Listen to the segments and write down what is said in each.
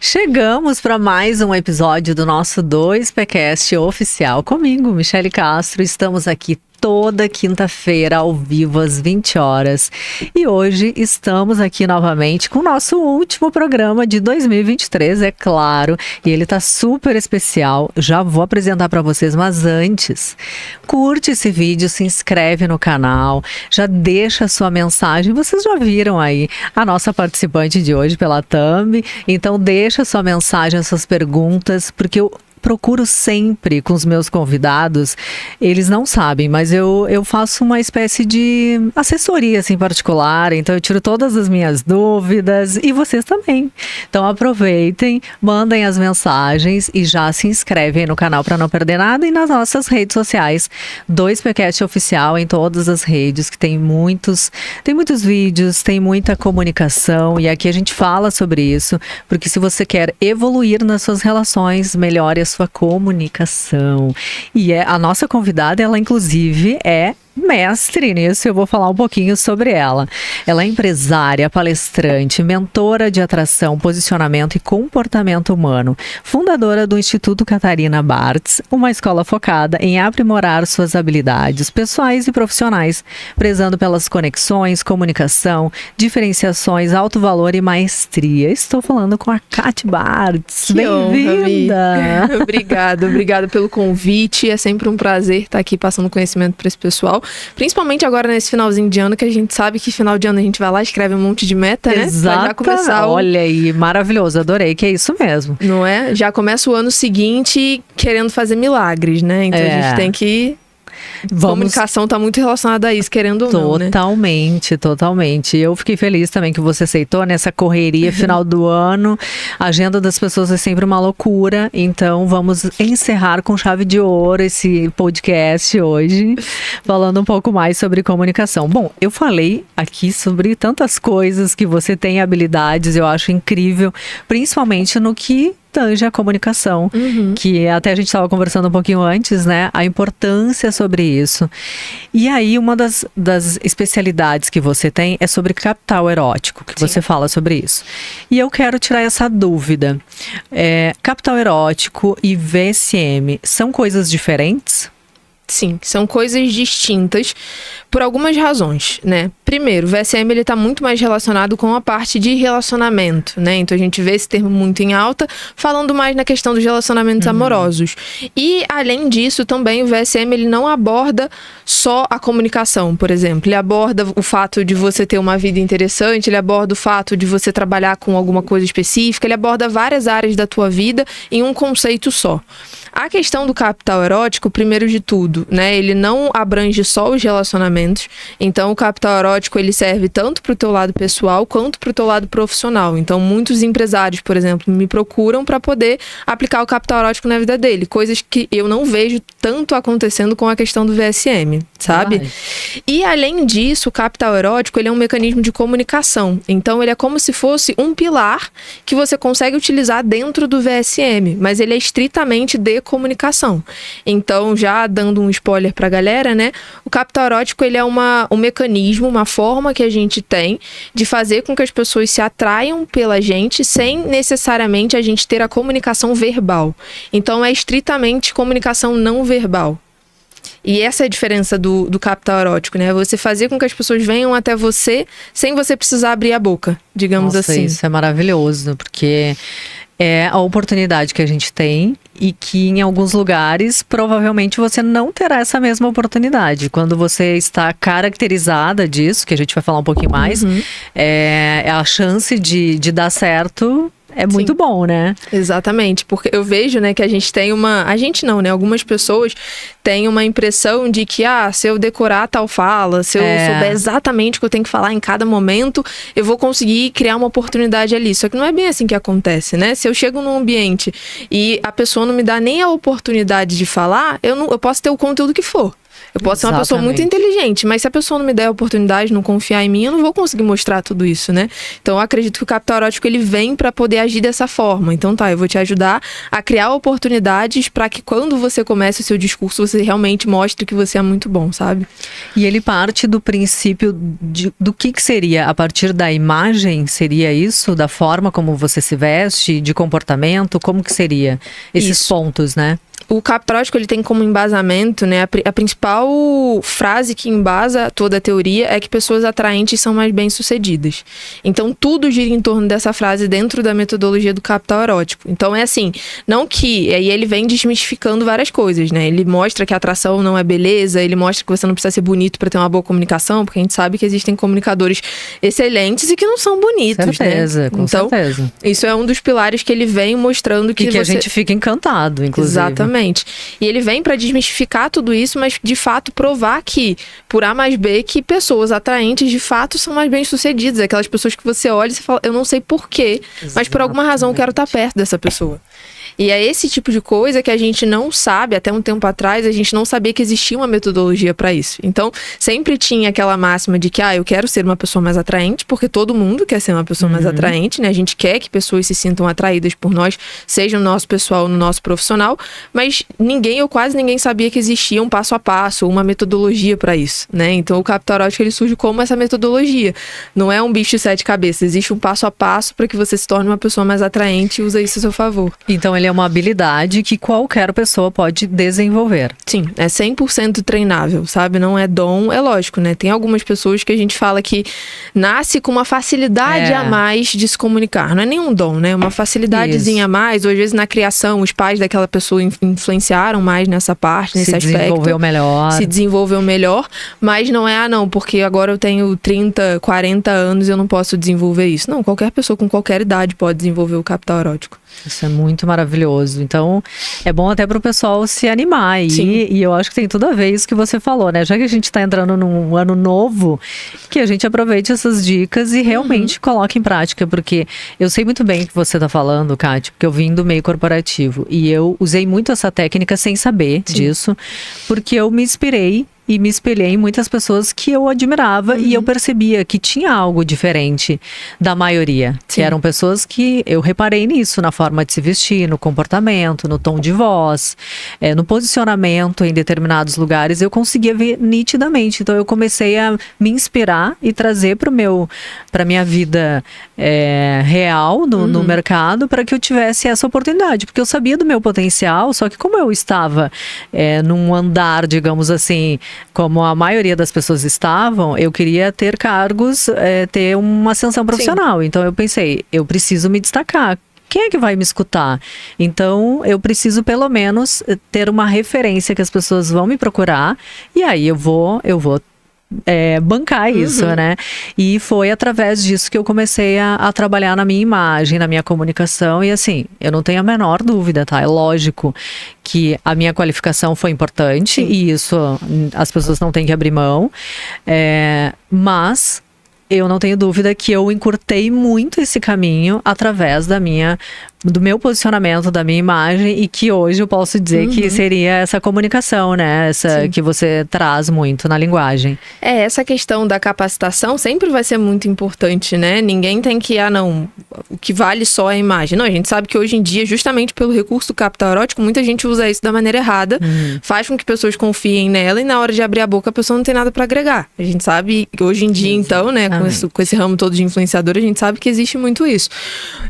Chegamos para mais um episódio do nosso 2PCast oficial. Comigo, Michele Castro, estamos aqui toda quinta-feira ao vivo às 20 horas. E hoje estamos aqui novamente com o nosso último programa de 2023, é claro. E ele tá super especial. Já vou apresentar para vocês, mas antes, curte esse vídeo, se inscreve no canal, já deixa a sua mensagem. Vocês já viram aí a nossa participante de hoje pela thumb. Então deixa a sua mensagem, as suas perguntas, porque eu procuro sempre com os meus convidados, eles não sabem, mas eu faço uma espécie de assessoria assim particular, então eu tiro todas as minhas dúvidas e vocês também. Então aproveitem, mandem as mensagens e já se inscrevem no canal para não perder nada e nas nossas redes sociais, 2PCast oficial em todas as redes, que tem muitos vídeos, tem muita comunicação e aqui a gente fala sobre isso, porque se você quer evoluir nas suas relações, melhore a sua comunicação. E a nossa convidada, ela inclusive é mestre nisso, eu vou falar um pouquinho sobre ela. Ela é empresária, palestrante, mentora de atração, posicionamento e comportamento humano, fundadora do Instituto Catarina Bartz, uma escola focada em aprimorar suas habilidades pessoais e profissionais, prezando pelas conexões, comunicação, diferenciações, alto valor e maestria. Estou falando com a Cati Bartz. Bem-vinda! Obrigada pelo convite. É sempre um prazer estar aqui passando conhecimento para esse pessoal. Principalmente agora nesse finalzinho de ano, que a gente sabe que final de ano a gente vai lá, escreve um monte de meta, né? Exato. Já começar Olha aí, maravilhoso, adorei, que é isso mesmo. Não é? Já começa o ano seguinte querendo fazer milagres, né? Então a gente tem que... Comunicação está muito relacionada a isso, querendo ou não, né? Totalmente. Eu fiquei feliz também que você aceitou nessa correria final do ano. A agenda das pessoas é sempre uma loucura, então vamos encerrar com chave de ouro esse podcast hoje, falando um pouco mais sobre comunicação. Bom, eu falei aqui sobre tantas coisas que você tem habilidades, eu acho incrível, principalmente no que tange a comunicação, que até a gente estava conversando um pouquinho antes, né? A importância sobre isso. E aí, uma das especialidades que você tem é sobre capital erótico, que você fala sobre isso. E eu quero tirar essa dúvida. Capital erótico e VSM são coisas diferentes? Sim, são coisas distintas por algumas razões, né? Primeiro, o VSM ele tá muito mais relacionado com a parte de relacionamento, né? Então a gente vê esse termo muito em alta, falando mais na questão dos relacionamentos amorosos. E além disso, também o VSM ele não aborda só a comunicação, por exemplo. Ele aborda o fato de você ter uma vida interessante, ele aborda o fato de você trabalhar com alguma coisa específica, ele aborda várias áreas da tua vida em um conceito só. A questão do capital erótico, primeiro de tudo, né? Ele não abrange só os relacionamentos. Então, o capital erótico, ele serve tanto para o teu lado pessoal quanto para o teu lado profissional. Então, muitos empresários, por exemplo, me procuram para poder aplicar o capital erótico na vida dele. Coisas que eu não vejo tanto acontecendo com a questão do VSM, sabe? E, além disso, o capital erótico, ele é um mecanismo de comunicação. Então, ele é como se fosse um pilar que você consegue utilizar dentro do VSM, mas ele é estritamente de comunicação. Então, já dando um spoiler pra galera, né? O capital erótico, ele é um mecanismo, uma forma que a gente tem de fazer com que as pessoas se atraiam pela gente sem necessariamente a gente ter a comunicação verbal. Então, é estritamente comunicação não verbal. E essa é a diferença do capital erótico, né? Você fazer com que as pessoas venham até você sem você precisar abrir a boca, digamos assim. Isso é maravilhoso, porque é a oportunidade que a gente tem e que em alguns lugares provavelmente você não terá essa mesma oportunidade. Quando você está caracterizada disso, que a gente vai falar um pouquinho mais, a chance de dar certo é muito bom, né? Exatamente, porque eu vejo, né, que a gente tem a gente não, né? Algumas pessoas têm uma impressão de que, se eu decorar tal fala, se eu souber exatamente o que eu tenho que falar em cada momento, eu vou conseguir criar uma oportunidade ali. Só que não é bem assim que acontece, né? Se eu chego num ambiente e a pessoa não me dá nem a oportunidade de falar, eu posso ter o conteúdo que for. Eu posso ser uma pessoa muito inteligente, mas se a pessoa não me der a oportunidade, não confiar em mim, eu não vou conseguir mostrar tudo isso, né? Então eu acredito que o capital erótico ele vem para poder agir dessa forma. Então eu vou te ajudar a criar oportunidades para que quando você comece o seu discurso, você realmente mostre que você é muito bom, sabe? E ele parte do princípio do que seria, a partir da imagem, seria isso? Da forma como você se veste, de comportamento, como que seria esses pontos, né? O capital erótico ele tem como embasamento, né, a principal frase que embasa toda a teoria é que pessoas atraentes são mais bem-sucedidas. Então, tudo gira em torno dessa frase dentro da metodologia do capital erótico. Então, é assim, não que... Aí ele vem desmistificando várias coisas, né? Ele mostra que a atração não é beleza, ele mostra que você não precisa ser bonito para ter uma boa comunicação, porque a gente sabe que existem comunicadores excelentes e que não são bonitos, certeza, né? Com certeza. Isso é um dos pilares que ele vem mostrando que a gente fica encantado, inclusive. Exatamente. E ele vem para desmistificar tudo isso, mas de fato provar que, por A mais B, que pessoas atraentes de fato são mais bem-sucedidas. Aquelas pessoas que você olha e você fala, eu não sei porquê, mas por alguma razão eu quero estar perto dessa pessoa. E é esse tipo de coisa que a gente não sabe, até um tempo atrás, a gente não sabia que existia uma metodologia para isso. Então, sempre tinha aquela máxima de que, eu quero ser uma pessoa mais atraente, porque todo mundo quer ser uma pessoa mais atraente, né? A gente quer que pessoas se sintam atraídas por nós, seja no nosso pessoal ou no nosso profissional, mas ninguém ou quase ninguém sabia que existia um passo a passo, uma metodologia para isso, né? Então, o capital erótico, ele surge como essa metodologia. Não é um bicho de 7 cabeças, existe um passo a passo para que você se torne uma pessoa mais atraente e usa isso a seu favor. Então, ele é uma habilidade que qualquer pessoa pode desenvolver. Sim, é 100% treinável, sabe? Não é dom, é lógico, né? Tem algumas pessoas que a gente fala que nasce com uma facilidade a mais de se comunicar. Não é nenhum dom, né? Uma facilidadezinha a mais, ou às vezes na criação os pais daquela pessoa influenciaram mais nessa parte, nesse aspecto. Se desenvolveu melhor, mas não é, porque agora eu tenho 30, 40 anos e eu não posso desenvolver isso. Não, qualquer pessoa com qualquer idade pode desenvolver o capital erótico. Isso é muito maravilhoso. Então, é bom até pro pessoal se animar. E eu acho que tem tudo a ver isso que você falou, né? Já que a gente tá entrando num ano novo, que a gente aproveite essas dicas e realmente coloque em prática. Porque eu sei muito bem o que você tá falando, Kátia, porque eu vim do meio corporativo. E eu usei muito essa técnica sem saber disso, porque eu me inspirei e me espelhei em muitas pessoas que eu admirava e eu percebia que tinha algo diferente da maioria. Que eram pessoas que eu reparei nisso, na forma de se vestir, no comportamento, no tom de voz, no posicionamento em determinados lugares, eu conseguia ver nitidamente. Então eu comecei a me inspirar e trazer para minha vida real no mercado, para que eu tivesse essa oportunidade, porque eu sabia do meu potencial, só que como eu estava num andar, digamos assim, como a maioria das pessoas estavam, eu queria ter cargos, ter uma ascensão profissional. Então eu pensei, eu preciso me destacar. Quem é que vai me escutar? Então, eu preciso pelo menos ter uma referência que as pessoas vão me procurar, e aí eu vou bancar isso, né? E foi através disso que eu comecei a trabalhar na minha imagem, na minha comunicação, e assim, eu não tenho a menor dúvida, tá? É lógico que a minha qualificação foi importante, e isso as pessoas não têm que abrir mão, mas eu não tenho dúvida que eu encurtei muito esse caminho através do meu posicionamento, da minha imagem, e que hoje eu posso dizer que seria essa comunicação, né? Que você traz muito na linguagem. Essa questão da capacitação sempre vai ser muito importante, né? Ninguém tem que, o que vale só é a imagem. Não, a gente sabe que hoje em dia, justamente pelo recurso do capital erótico, muita gente usa isso da maneira errada, faz com que pessoas confiem nela, e na hora de abrir a boca a pessoa não tem nada para agregar. A gente sabe que hoje em dia, então, né, com esse ramo todo de influenciador, a gente sabe que existe muito isso.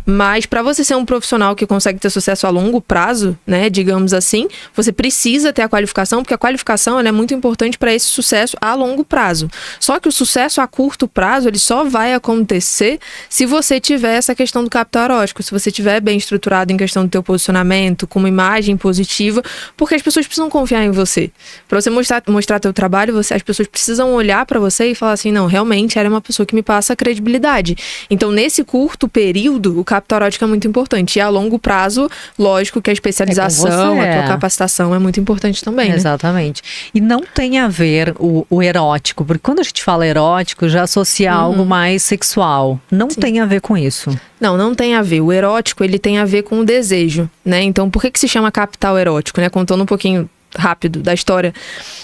Mas para você ser um profissional que consegue ter sucesso a longo prazo, né, digamos assim, você precisa ter a qualificação, porque a qualificação ela é muito importante para esse sucesso a longo prazo. Só que o sucesso a curto prazo, ele só vai acontecer se você tiver essa questão do capital erótico, se você tiver bem estruturado em questão do teu posicionamento, com uma imagem positiva, porque as pessoas precisam confiar em você. Para você mostrar teu trabalho, as pessoas precisam olhar para você e falar assim, não, realmente ela é uma pessoa que me passa credibilidade. Então, nesse curto período, o capital erótico é muito importante. E a longo prazo, lógico que a especialização, a tua capacitação é muito importante também, né? Exatamente. E não tem a ver o erótico, porque quando a gente fala erótico, já associa algo mais sexual. Não tem a ver com isso. Não tem a ver. O erótico, ele tem a ver com o desejo, né? Então, por que se chama capital erótico, né? Contando um pouquinho rápido da história.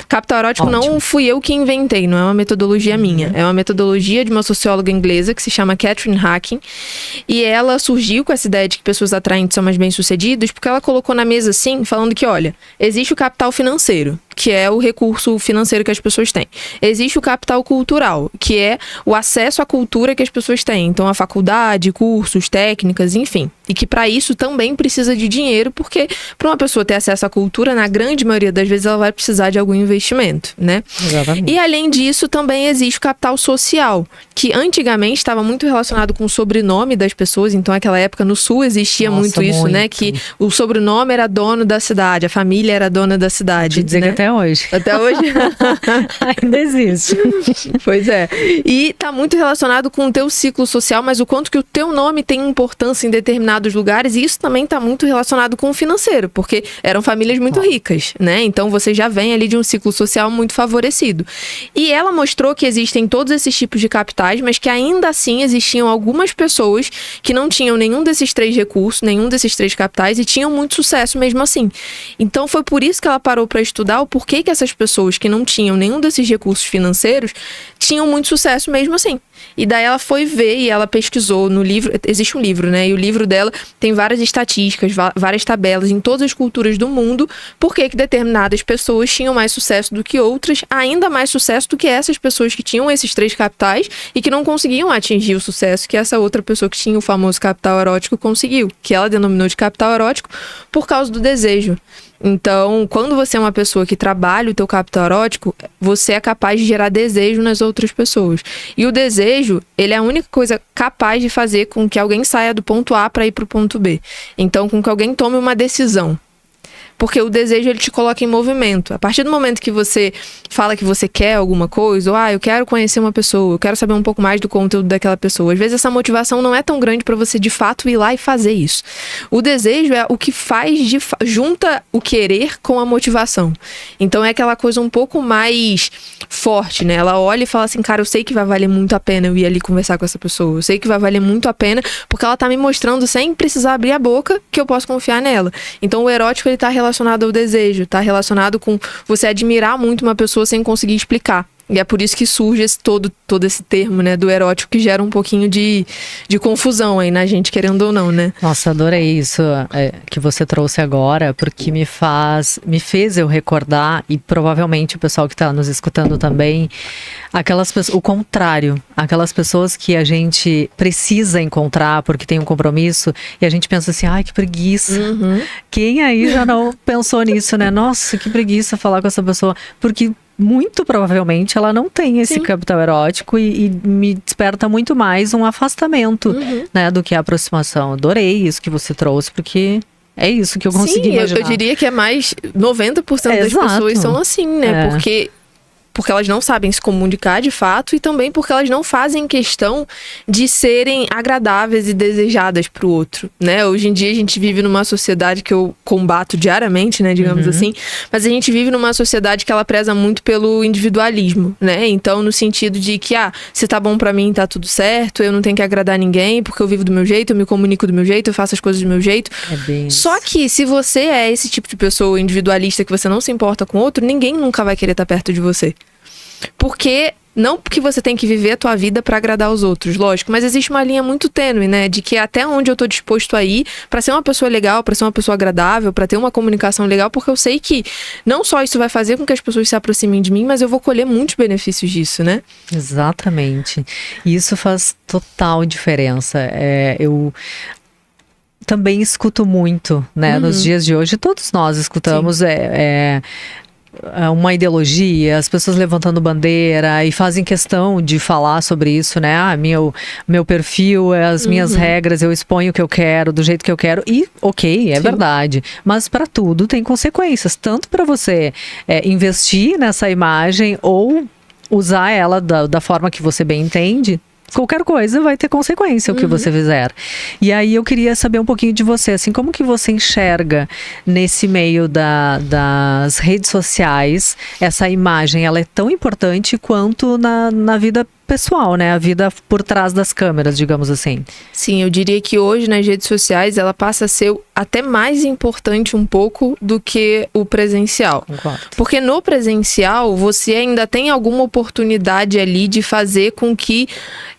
Capital erótico não fui eu que inventei, não é uma metodologia minha. É uma metodologia de uma socióloga inglesa que se chama Catherine Hacking. E ela surgiu com essa ideia de que pessoas atraentes são mais bem-sucedidas porque ela colocou na mesa assim, falando que, olha, existe o capital financeiro, que é o recurso financeiro que as pessoas têm. Existe o capital cultural, que é o acesso à cultura que as pessoas têm. Então, a faculdade, cursos, técnicas, enfim. E que para isso também precisa de dinheiro, porque para uma pessoa ter acesso à cultura, na grande maioria das vezes ela vai precisar de algum investimento, né? Exatamente. E além disso, também existe o capital social, que antigamente estava muito relacionado com o sobrenome das pessoas. Então, naquela época, no Sul existia muito isso, né? Que o sobrenome era dono da cidade, a família era dona da cidade. Dizer né? que até hoje. Até hoje. Ainda existe. Pois é. E tá muito relacionado com o teu ciclo social, mas o quanto que o teu nome tem importância em determinados lugares, e isso também tá muito relacionado com o financeiro, porque eram famílias muito ricas, né? Então você já vem ali de um ciclo social muito favorecido. E ela mostrou que existem todos esses tipos de capitais, mas que ainda assim existiam algumas pessoas que não tinham nenhum desses 3 recursos, nenhum desses 3 capitais, e tinham muito sucesso mesmo assim. Então foi por isso que ela parou para estudar o porquê que essas pessoas que não tinham nenhum desses recursos financeiros tinham muito sucesso mesmo assim. E daí ela foi ver e ela pesquisou no livro, existe um livro, né? E o livro dela tem várias estatísticas, várias tabelas em todas as culturas do mundo, por que determinadas pessoas tinham mais sucesso do que outras, ainda mais sucesso do que essas pessoas que tinham esses 3 capitais e que não conseguiam atingir o sucesso que essa outra pessoa que tinha o famoso capital erótico conseguiu, que ela denominou de capital erótico por causa do desejo. Então, quando você é uma pessoa que trabalha o teu capital erótico, você é capaz de gerar desejo nas outras pessoas. E o desejo, ele é a única coisa capaz de fazer com que alguém saia do ponto A para ir para o ponto B. Então, com que alguém tome uma decisão. Porque o desejo, ele te coloca em movimento. A partir do momento que você fala que você quer alguma coisa, ou eu quero conhecer uma pessoa, eu quero saber um pouco mais do conteúdo daquela pessoa. Às vezes essa motivação não é tão grande para você de fato ir lá e fazer isso. O desejo é o que faz, junta o querer com a motivação. Então é aquela coisa um pouco mais forte, né? Ela olha e fala assim, cara, eu sei que vai valer muito a pena eu ir ali conversar com essa pessoa. Eu sei que vai valer muito a pena porque ela tá me mostrando sem precisar abrir a boca que eu posso confiar nela. Então o erótico, ele tá relacionado ao desejo, tá relacionado com você admirar muito uma pessoa sem conseguir explicar. E é por isso que surge todo esse termo, né, do erótico, que gera um pouquinho de confusão aí na gente, querendo ou não, né? Nossa, adorei isso que você trouxe agora, porque me fez eu recordar, e provavelmente o pessoal que está nos escutando também, aquelas pessoas, o contrário, aquelas pessoas que a gente precisa encontrar porque tem um compromisso, e a gente pensa assim, ai, que preguiça. Uhum. Quem aí já não pensou nisso, né? Nossa, que preguiça falar com essa pessoa, porque muito provavelmente ela não tem esse capital erótico e me desperta muito mais um afastamento, né, do que a aproximação. Adorei isso que você trouxe, porque é isso que eu consegui imaginar. Eu diria que é mais 90% das pessoas são assim, né? Porque elas não sabem se comunicar de fato e também porque elas não fazem questão de serem agradáveis e desejadas pro outro, né? Hoje em dia a gente vive numa sociedade que eu combato diariamente, né, digamos assim, mas a gente vive numa sociedade que ela preza muito pelo individualismo, né? Então, no sentido de que, se tá bom pra mim, tá tudo certo, eu não tenho que agradar ninguém, porque eu vivo do meu jeito, eu me comunico do meu jeito, eu faço as coisas do meu jeito. Só que se você é esse tipo de pessoa individualista que você não se importa com o outro, ninguém nunca vai querer estar perto de você. Porque não porque você tem que viver a tua vida para agradar os outros, lógico, mas existe uma linha muito tênue, né, de que até onde eu tô disposto a ir para ser uma pessoa legal, para ser uma pessoa agradável, para ter uma comunicação legal, porque eu sei que não só isso vai fazer com que as pessoas se aproximem de mim, mas eu vou colher muitos benefícios disso, né? Exatamente. Isso faz total diferença. Eu também escuto muito, né, nos dias de hoje, todos nós escutamos uma ideologia, as pessoas levantando bandeira e fazem questão de falar sobre isso, né? Meu perfil, as minhas regras, eu exponho o que eu quero, do jeito que eu quero. E, é verdade. Mas para tudo tem consequências. Tanto para você investir nessa imagem ou usar ela da forma que você bem entende. Qualquer coisa vai ter consequência o que você fizer. E aí eu queria saber um pouquinho de você, assim, como que você enxerga nesse meio das redes sociais, essa imagem, ela é tão importante quanto na vida pessoal, né? A vida por trás das câmeras, digamos assim. Sim, eu diria que hoje nas redes sociais ela passa a ser até mais importante um pouco do que o presencial. Concordo. Porque no presencial você ainda tem alguma oportunidade ali de fazer com que...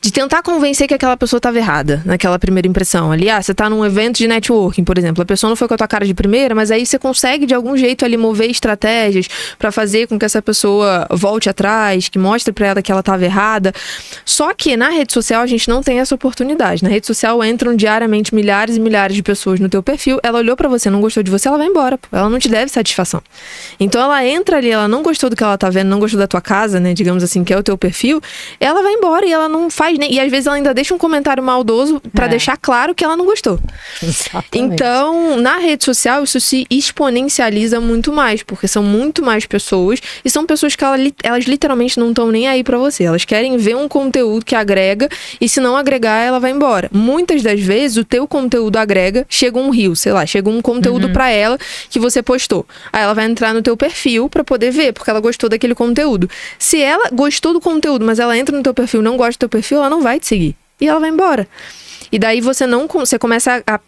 de tentar convencer que aquela pessoa estava errada naquela primeira impressão. Ali, você tá num evento de networking, por exemplo. A pessoa não foi com a tua cara de primeira, mas aí você consegue de algum jeito ali mover estratégias para fazer com que essa pessoa volte atrás, que mostre para ela que ela estava errada. Só que na rede social a gente não tem essa oportunidade. Na rede social entram diariamente milhares e milhares de pessoas no teu perfil. Ela olhou pra você, não gostou de você, ela vai embora. Ela não te deve satisfação. Então ela entra ali, ela não gostou do que ela tá vendo, não gostou da tua casa, né? Digamos assim, que é o teu perfil. Ela vai embora e ela não faz nem... E às vezes ela ainda deixa um comentário maldoso pra deixar claro que ela não gostou. Exatamente. Então, na rede social, isso se exponencializa muito mais, porque são muito mais pessoas e são pessoas que elas literalmente não estão nem aí pra você. Elas querem ver um conteúdo que agrega e se não agregar, ela vai embora. Muitas das vezes, o teu conteúdo agrega, chega um reel, sei lá, chega um conteúdo pra ela que você postou. Aí ela vai entrar no teu perfil pra poder ver, porque ela gostou daquele conteúdo. Se ela gostou do conteúdo, mas ela entra no teu perfil e não gosta do teu perfil, ela não vai te seguir. E ela vai embora. E daí você começa a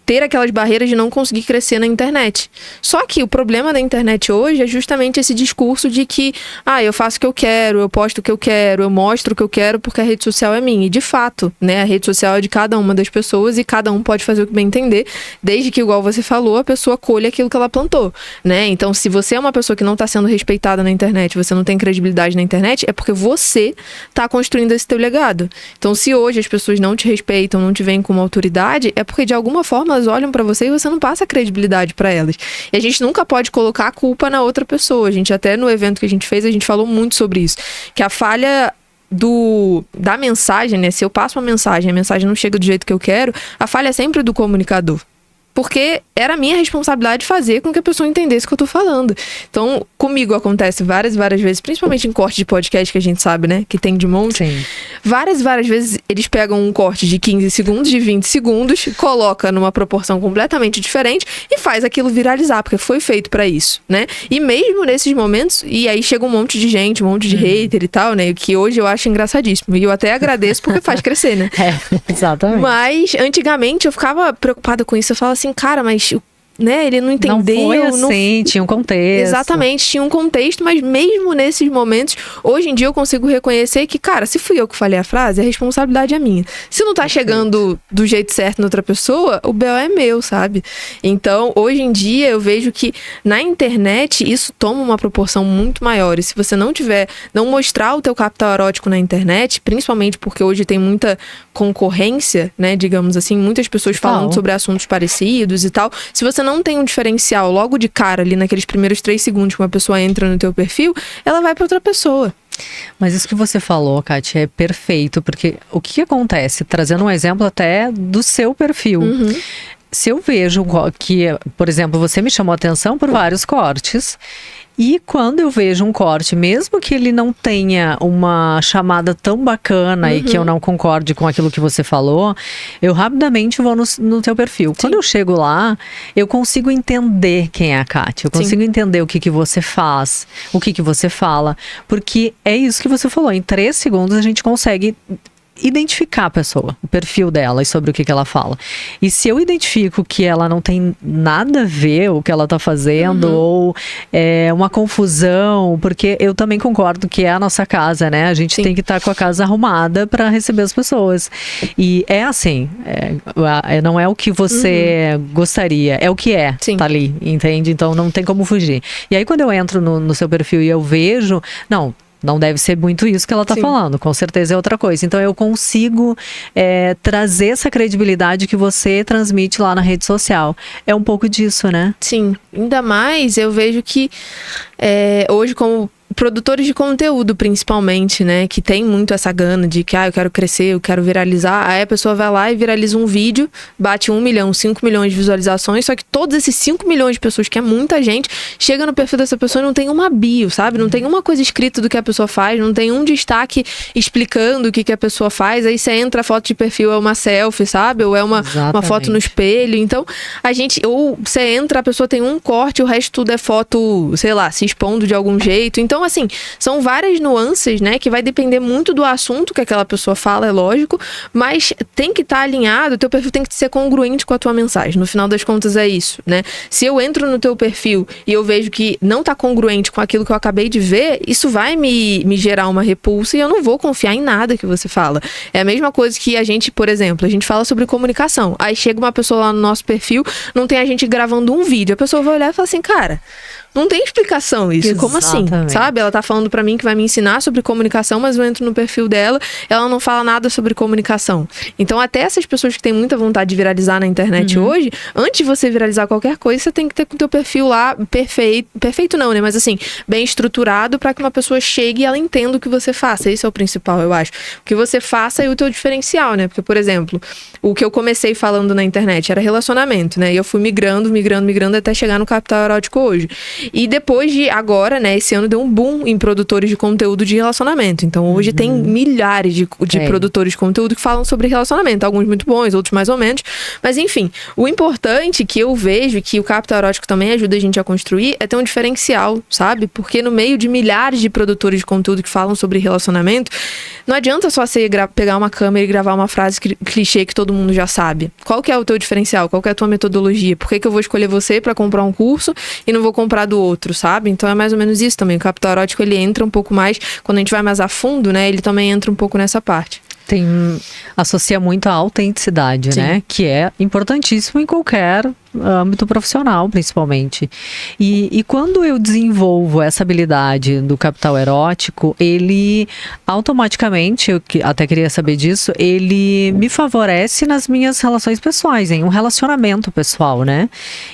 ter aquelas barreiras de não conseguir crescer na internet. Só que o problema da internet hoje é justamente esse discurso de que eu faço o que eu quero, eu posto o que eu quero, eu mostro o que eu quero porque a rede social é minha. E de fato, né, a rede social é de cada uma das pessoas e cada um pode fazer o que bem entender, desde que, igual você falou, a pessoa colhe aquilo que ela plantou, né? Então, se você é uma pessoa que não está sendo respeitada na internet, você não tem credibilidade na internet, é porque você está construindo esse teu legado. Então, se hoje as pessoas não te respeitam, não te veem como autoridade, é porque de alguma forma elas olham pra você e você não passa credibilidade pra elas. E a gente nunca pode colocar a culpa na outra pessoa. A gente até no evento que a gente fez, a gente falou muito sobre isso. Que a falha da mensagem, né? Se eu passo uma mensagem, a mensagem não chega do jeito que eu quero, a falha é sempre do comunicador. Porque era minha responsabilidade fazer com que a pessoa entendesse o que eu tô falando. Então, comigo acontece várias vezes, principalmente em corte de podcast, que a gente sabe, né? Que tem de monte. Sim. Várias vezes eles pegam um corte de 15 segundos, de 20 segundos, coloca numa proporção completamente diferente e faz aquilo viralizar, porque foi feito pra isso, né? E mesmo nesses momentos, e aí chega um monte de gente, um monte de hater e tal, né? Que hoje eu acho engraçadíssimo. E eu até agradeço porque faz crescer, né? Exatamente. Mas, antigamente, eu ficava preocupada com isso. Eu falava assim, cara, mas... né, ele não entendeu. Não foi assim, tinha um contexto. Exatamente, tinha um contexto, mas mesmo nesses momentos, hoje em dia eu consigo reconhecer que, cara, se fui eu que falei a frase, a responsabilidade é minha. Se não tá chegando do jeito certo na outra pessoa, o BO é meu, sabe? Então, hoje em dia, eu vejo que na internet isso toma uma proporção muito maior. E se você não mostrar o teu capital erótico na internet, principalmente porque hoje tem muita concorrência, né, digamos assim, muitas pessoas falando sobre assuntos parecidos e tal. Se você não tem um diferencial logo de cara ali naqueles primeiros 3 segundos que uma pessoa entra no teu perfil, ela vai para outra pessoa. Mas isso que você falou, Kátia, é perfeito, porque o que acontece? Trazendo um exemplo até do seu perfil. Se eu vejo que, por exemplo, você me chamou a atenção por vários cortes, e quando eu vejo um corte, mesmo que ele não tenha uma chamada tão bacana e que eu não concorde com aquilo que você falou, eu rapidamente vou no teu perfil. Sim. Quando eu chego lá, eu consigo entender quem é a Kátia, eu consigo entender o que você faz, o que você fala, porque é isso que você falou, em 3 segundos a gente consegue identificar a pessoa, o perfil dela e sobre o que ela fala. E se eu identifico que ela não tem nada a ver o que ela tá fazendo, ou é uma confusão, porque eu também concordo que é a nossa casa, né? A gente tem que estar com a casa arrumada para receber as pessoas. E é assim, não é o que você gostaria, é o que tá ali, entende? Então não tem como fugir. E aí quando eu entro no seu perfil e eu vejo, não deve ser muito isso que ela tá falando, com certeza é outra coisa. Então eu consigo trazer essa credibilidade que você transmite lá na rede social. É um pouco disso, né? Sim, ainda mais eu vejo que hoje como produtores de conteúdo, principalmente, né? Que tem muito essa gana de que, eu quero crescer, eu quero viralizar. Aí a pessoa vai lá e viraliza um vídeo, bate 1 milhão, 5 milhões de visualizações, só que todos esses 5 milhões de pessoas, que é muita gente, chega no perfil dessa pessoa e não tem uma bio, sabe? Não tem uma coisa escrita do que a pessoa faz, não tem um destaque explicando o que a pessoa faz. Aí você entra, a foto de perfil é uma selfie, sabe? Ou é uma foto no espelho. Então, ou você entra, a pessoa tem um corte, o resto tudo é foto, sei lá, se expondo de algum jeito. Então, assim, são várias nuances, né, que vai depender muito do assunto que aquela pessoa fala, é lógico, mas tem que estar alinhado, o teu perfil tem que ser congruente com a tua mensagem. No final das contas é isso, né? Se eu entro no teu perfil e eu vejo que não tá congruente com aquilo que eu acabei de ver, isso vai me gerar uma repulsa e eu não vou confiar em nada que você fala. É a mesma coisa que a gente, por exemplo, a gente fala sobre comunicação. Aí chega uma pessoa lá no nosso perfil, não tem a gente gravando um vídeo. A pessoa vai olhar e fala assim, cara, não tem explicação isso. Como assim? Sabe? Ela tá falando pra mim que vai me ensinar sobre comunicação, mas eu entro no perfil dela, ela não fala nada sobre comunicação. Então, até essas pessoas que têm muita vontade de viralizar na internet hoje, antes de você viralizar qualquer coisa, você tem que ter com o teu perfil lá perfeito não, né? Mas assim, bem estruturado pra que uma pessoa chegue e ela entenda o que você faça. Esse é o principal, eu acho. O que você faça é o teu diferencial, né? Porque, por exemplo, o que eu comecei falando na internet era relacionamento, né? E eu fui migrando até chegar no Capital Erótico hoje. E depois de agora, né, esse ano deu um boom em produtores de conteúdo de relacionamento. Então hoje tem milhares de produtores de conteúdo que falam sobre relacionamento. Alguns muito bons, outros mais ou menos. Mas enfim, o importante que eu vejo, que o Capital Erótico também ajuda a gente a construir, é ter um diferencial, sabe? Porque no meio de milhares de produtores de conteúdo que falam sobre relacionamento, não adianta só você pegar uma câmera e gravar uma frase clichê que todo mundo já sabe. Qual que é o teu diferencial? Qual que é a tua metodologia? Por que eu vou escolher você para comprar um curso e não vou comprar do outro, sabe? Então é mais ou menos isso também. O Capital Erótico, ele entra um pouco mais, quando a gente vai mais a fundo, né? Ele também entra um pouco nessa parte. Associa muito a autenticidade, né? Que é importantíssimo em qualquer âmbito profissional, principalmente. E quando eu desenvolvo essa habilidade do capital erótico, ele automaticamente, eu até queria saber disso, ele me favorece nas minhas relações pessoais, em um relacionamento pessoal, né?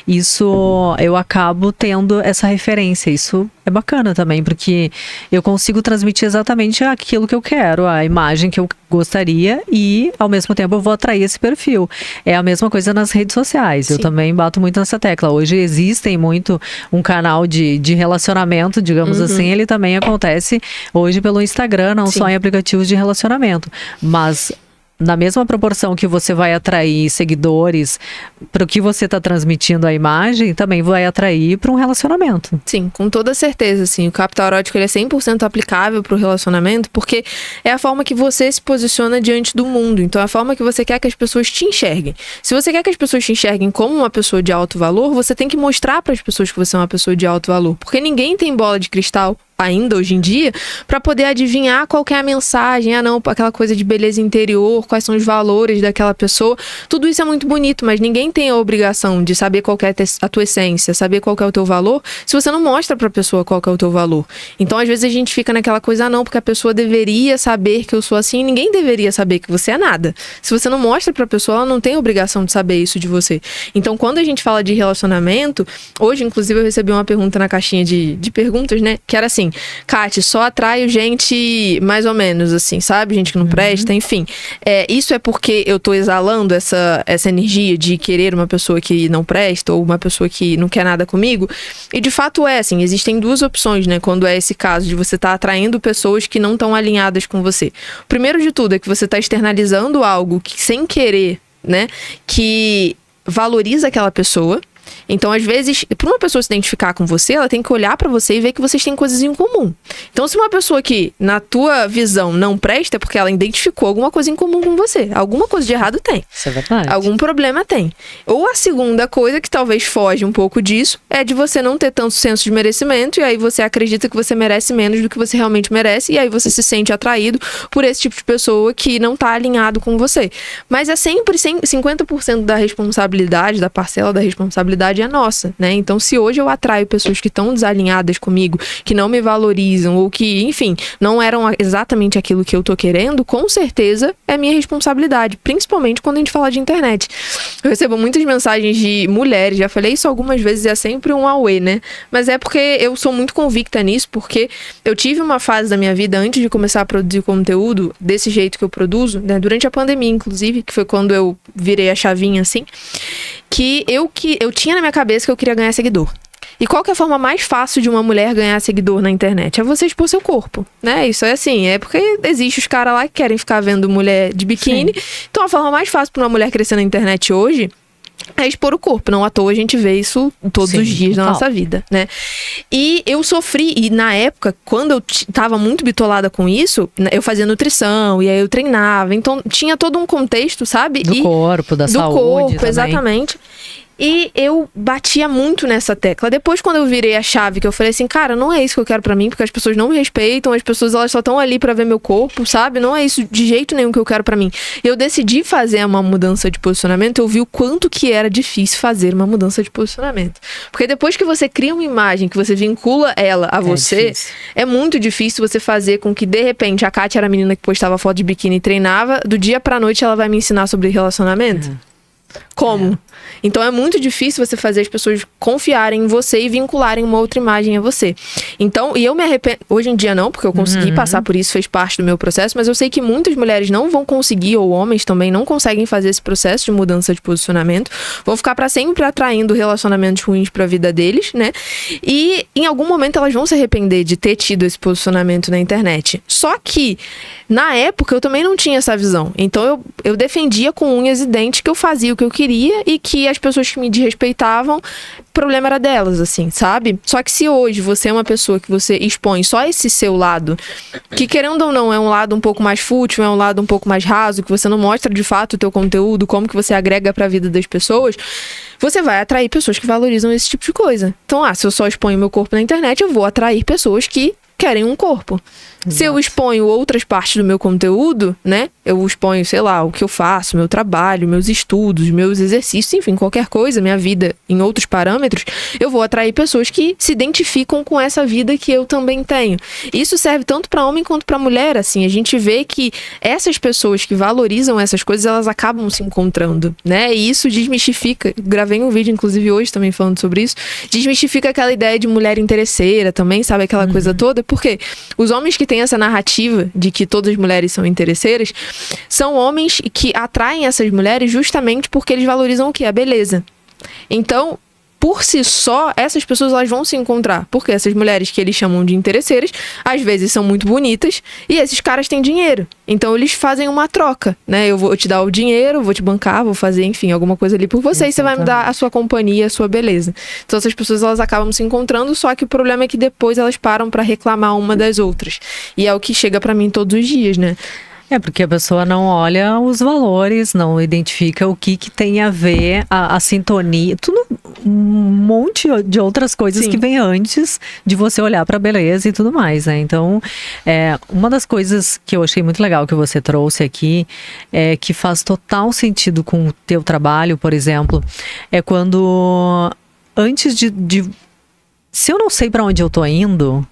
Isso, eu acabo tendo essa referência, isso é bacana também, porque eu consigo transmitir exatamente aquilo que eu quero, a imagem que eu gostaria e, ao mesmo tempo, eu vou atrair esse perfil. É a mesma coisa nas redes sociais. Sim. Eu também bato muito nessa tecla. Hoje existem muito um canal de relacionamento, digamos assim, ele também acontece hoje pelo Instagram, não só em aplicativos de relacionamento. Mas na mesma proporção que você vai atrair seguidores para o que você está transmitindo a imagem, também vai atrair para um relacionamento. Sim, com toda certeza, sim. O capital erótico, ele é 100% aplicável para o relacionamento, porque é a forma que você se posiciona diante do mundo. Então, é a forma que você quer que as pessoas te enxerguem. Se você quer que as pessoas te enxerguem como uma pessoa de alto valor, você tem que mostrar para as pessoas que você é uma pessoa de alto valor. Porque ninguém tem bola de cristal ainda hoje em dia, para poder adivinhar qual que é a mensagem, aquela coisa de beleza interior, quais são os valores daquela pessoa. Tudo isso é muito bonito, mas ninguém tem a obrigação de saber qual que é a tua essência, saber qual que é o teu valor, se você não mostra pra pessoa qual que é o teu valor. Então, às vezes, a gente fica naquela coisa, porque a pessoa deveria saber que eu sou assim, ninguém deveria saber que você é nada. Se você não mostra pra pessoa, ela não tem a obrigação de saber isso de você. Então, quando a gente fala de relacionamento, hoje, inclusive, eu recebi uma pergunta na caixinha de perguntas, né, que era assim, Kati, só atraio gente mais ou menos, assim, sabe? Gente que não presta, enfim. Isso é porque eu tô exalando essa energia de querer uma pessoa que não presta ou uma pessoa que não quer nada comigo? E de fato assim, existem duas opções, né? Quando é esse caso de você tá atraindo pessoas que não estão alinhadas com você. O primeiro de tudo é que você tá externalizando algo que, sem querer, né? Que valoriza aquela pessoa. Então, às vezes, para uma pessoa se identificar com você, ela tem que olhar para você e ver que vocês têm coisas em comum. Então, se uma pessoa que, na tua visão, não presta, é porque ela identificou alguma coisa em comum com você. Alguma coisa de errado tem. Isso é verdade. Algum problema tem. Ou a segunda coisa, que talvez foge um pouco disso, é de você não ter tanto senso de merecimento, e aí você acredita que você merece menos do que você realmente merece, e aí você se sente atraído por esse tipo de pessoa que não tá alinhado com você. Mas é sempre 50% da responsabilidade, da parcela da responsabilidade é nossa, né? Então, se hoje eu atraio pessoas que estão desalinhadas comigo, que não me valorizam, ou que, enfim, não eram exatamente aquilo que eu tô querendo, com certeza é minha responsabilidade, principalmente quando a gente fala de internet. Eu recebo muitas mensagens de mulheres, já falei isso algumas vezes, é sempre um auê, né? Mas é porque eu sou muito convicta nisso, porque eu tive uma fase da minha vida, antes de começar a produzir conteúdo desse jeito que eu produzo, né? Durante a pandemia, inclusive, que foi quando eu virei a chavinha, assim, que eu tinha na minha cabeça que eu queria ganhar seguidor. E qual que é a forma mais fácil de uma mulher ganhar seguidor na internet? É você expor seu corpo, né? Isso é assim, é porque existe os caras lá que querem ficar vendo mulher de biquíni. Sim. Então a forma mais fácil para uma mulher crescer na internet hoje é expor o corpo. Não à toa a gente vê isso todos os dias da nossa vida, né? E eu sofri, e na época, quando eu tava muito bitolada com isso, eu fazia nutrição, e aí eu treinava, então tinha todo um contexto, sabe? Do corpo, da saúde corpo, também. exatamente. E eu batia muito nessa tecla. Depois, quando eu virei a chave, que eu falei assim, cara, não é isso que eu quero pra mim, porque as pessoas não me respeitam, as pessoas elas só estão ali pra ver meu corpo, sabe? Não é isso de jeito nenhum que eu quero pra mim. Eu decidi fazer uma mudança de posicionamento, eu vi o quanto que era difícil fazer uma mudança de posicionamento. Porque depois que você cria uma imagem, que você vincula ela a você, é muito difícil você fazer com que, de repente, a Kátia era a menina que postava foto de biquíni e treinava, do dia pra noite ela vai me ensinar sobre relacionamento? Como? Então é muito difícil você fazer as pessoas confiarem em você e vincularem uma outra imagem a você. Então, e eu me arrependo, hoje em dia não, porque eu consegui passar por isso, fez parte do meu processo, mas eu sei que muitas mulheres não vão conseguir, ou homens também não conseguem fazer esse processo de mudança de posicionamento, vão ficar pra sempre atraindo relacionamentos ruins pra vida deles, né? E em algum momento elas vão se arrepender de ter tido esse posicionamento na internet. Só que, na época, eu também não tinha essa visão. Então eu defendia com unhas e dentes que eu fazia o que eu queria e que as pessoas que me desrespeitavam, o problema era delas, assim, sabe? Só que se hoje você é uma pessoa que você expõe só esse seu lado, que querendo ou não é um lado um pouco mais fútil, é um lado um pouco mais raso, que você não mostra de fato o teu conteúdo, como que você agrega pra vida das pessoas, você vai atrair pessoas que valorizam esse tipo de coisa. Então, se eu só exponho meu corpo na internet, eu vou atrair pessoas que querem um corpo. Exato. Se eu exponho outras partes do meu conteúdo, né? Eu exponho, sei lá, o que eu faço, meu trabalho, meus estudos, meus exercícios, enfim, qualquer coisa, minha vida em outros parâmetros, eu vou atrair pessoas que se identificam com essa vida que eu também tenho. Isso serve tanto para homem quanto para mulher, assim. A gente vê que essas pessoas que valorizam essas coisas, elas acabam se encontrando, né? E isso desmistifica, gravei um vídeo, inclusive, hoje também falando sobre isso, desmistifica aquela ideia de mulher interesseira também, sabe? Aquela coisa toda. Porque os homens que têm essa narrativa de que todas as mulheres são interesseiras são homens que atraem essas mulheres justamente porque eles valorizam o quê? A beleza. Então, por si só, essas pessoas elas vão se encontrar. Porque essas mulheres que eles chamam de interesseiras, às vezes são muito bonitas e esses caras têm dinheiro. Então, eles fazem uma troca, né? Eu vou te dar o dinheiro, vou te bancar, vou fazer, enfim, alguma coisa ali por você. Exatamente. E você vai me dar a sua companhia, a sua beleza. Então, essas pessoas elas acabam se encontrando, só que o problema é que depois elas param pra reclamar uma das outras. E é o que chega pra mim todos os dias, né? É, porque a pessoa não olha os valores, não identifica o que tem a ver, a sintonia, tudo, um monte de outras coisas Sim. que vem antes de você olhar para a beleza e tudo mais, né? Então, uma das coisas que eu achei muito legal que você trouxe aqui, que faz total sentido com o teu trabalho, por exemplo, é quando, antes se eu não sei para onde eu tô indo,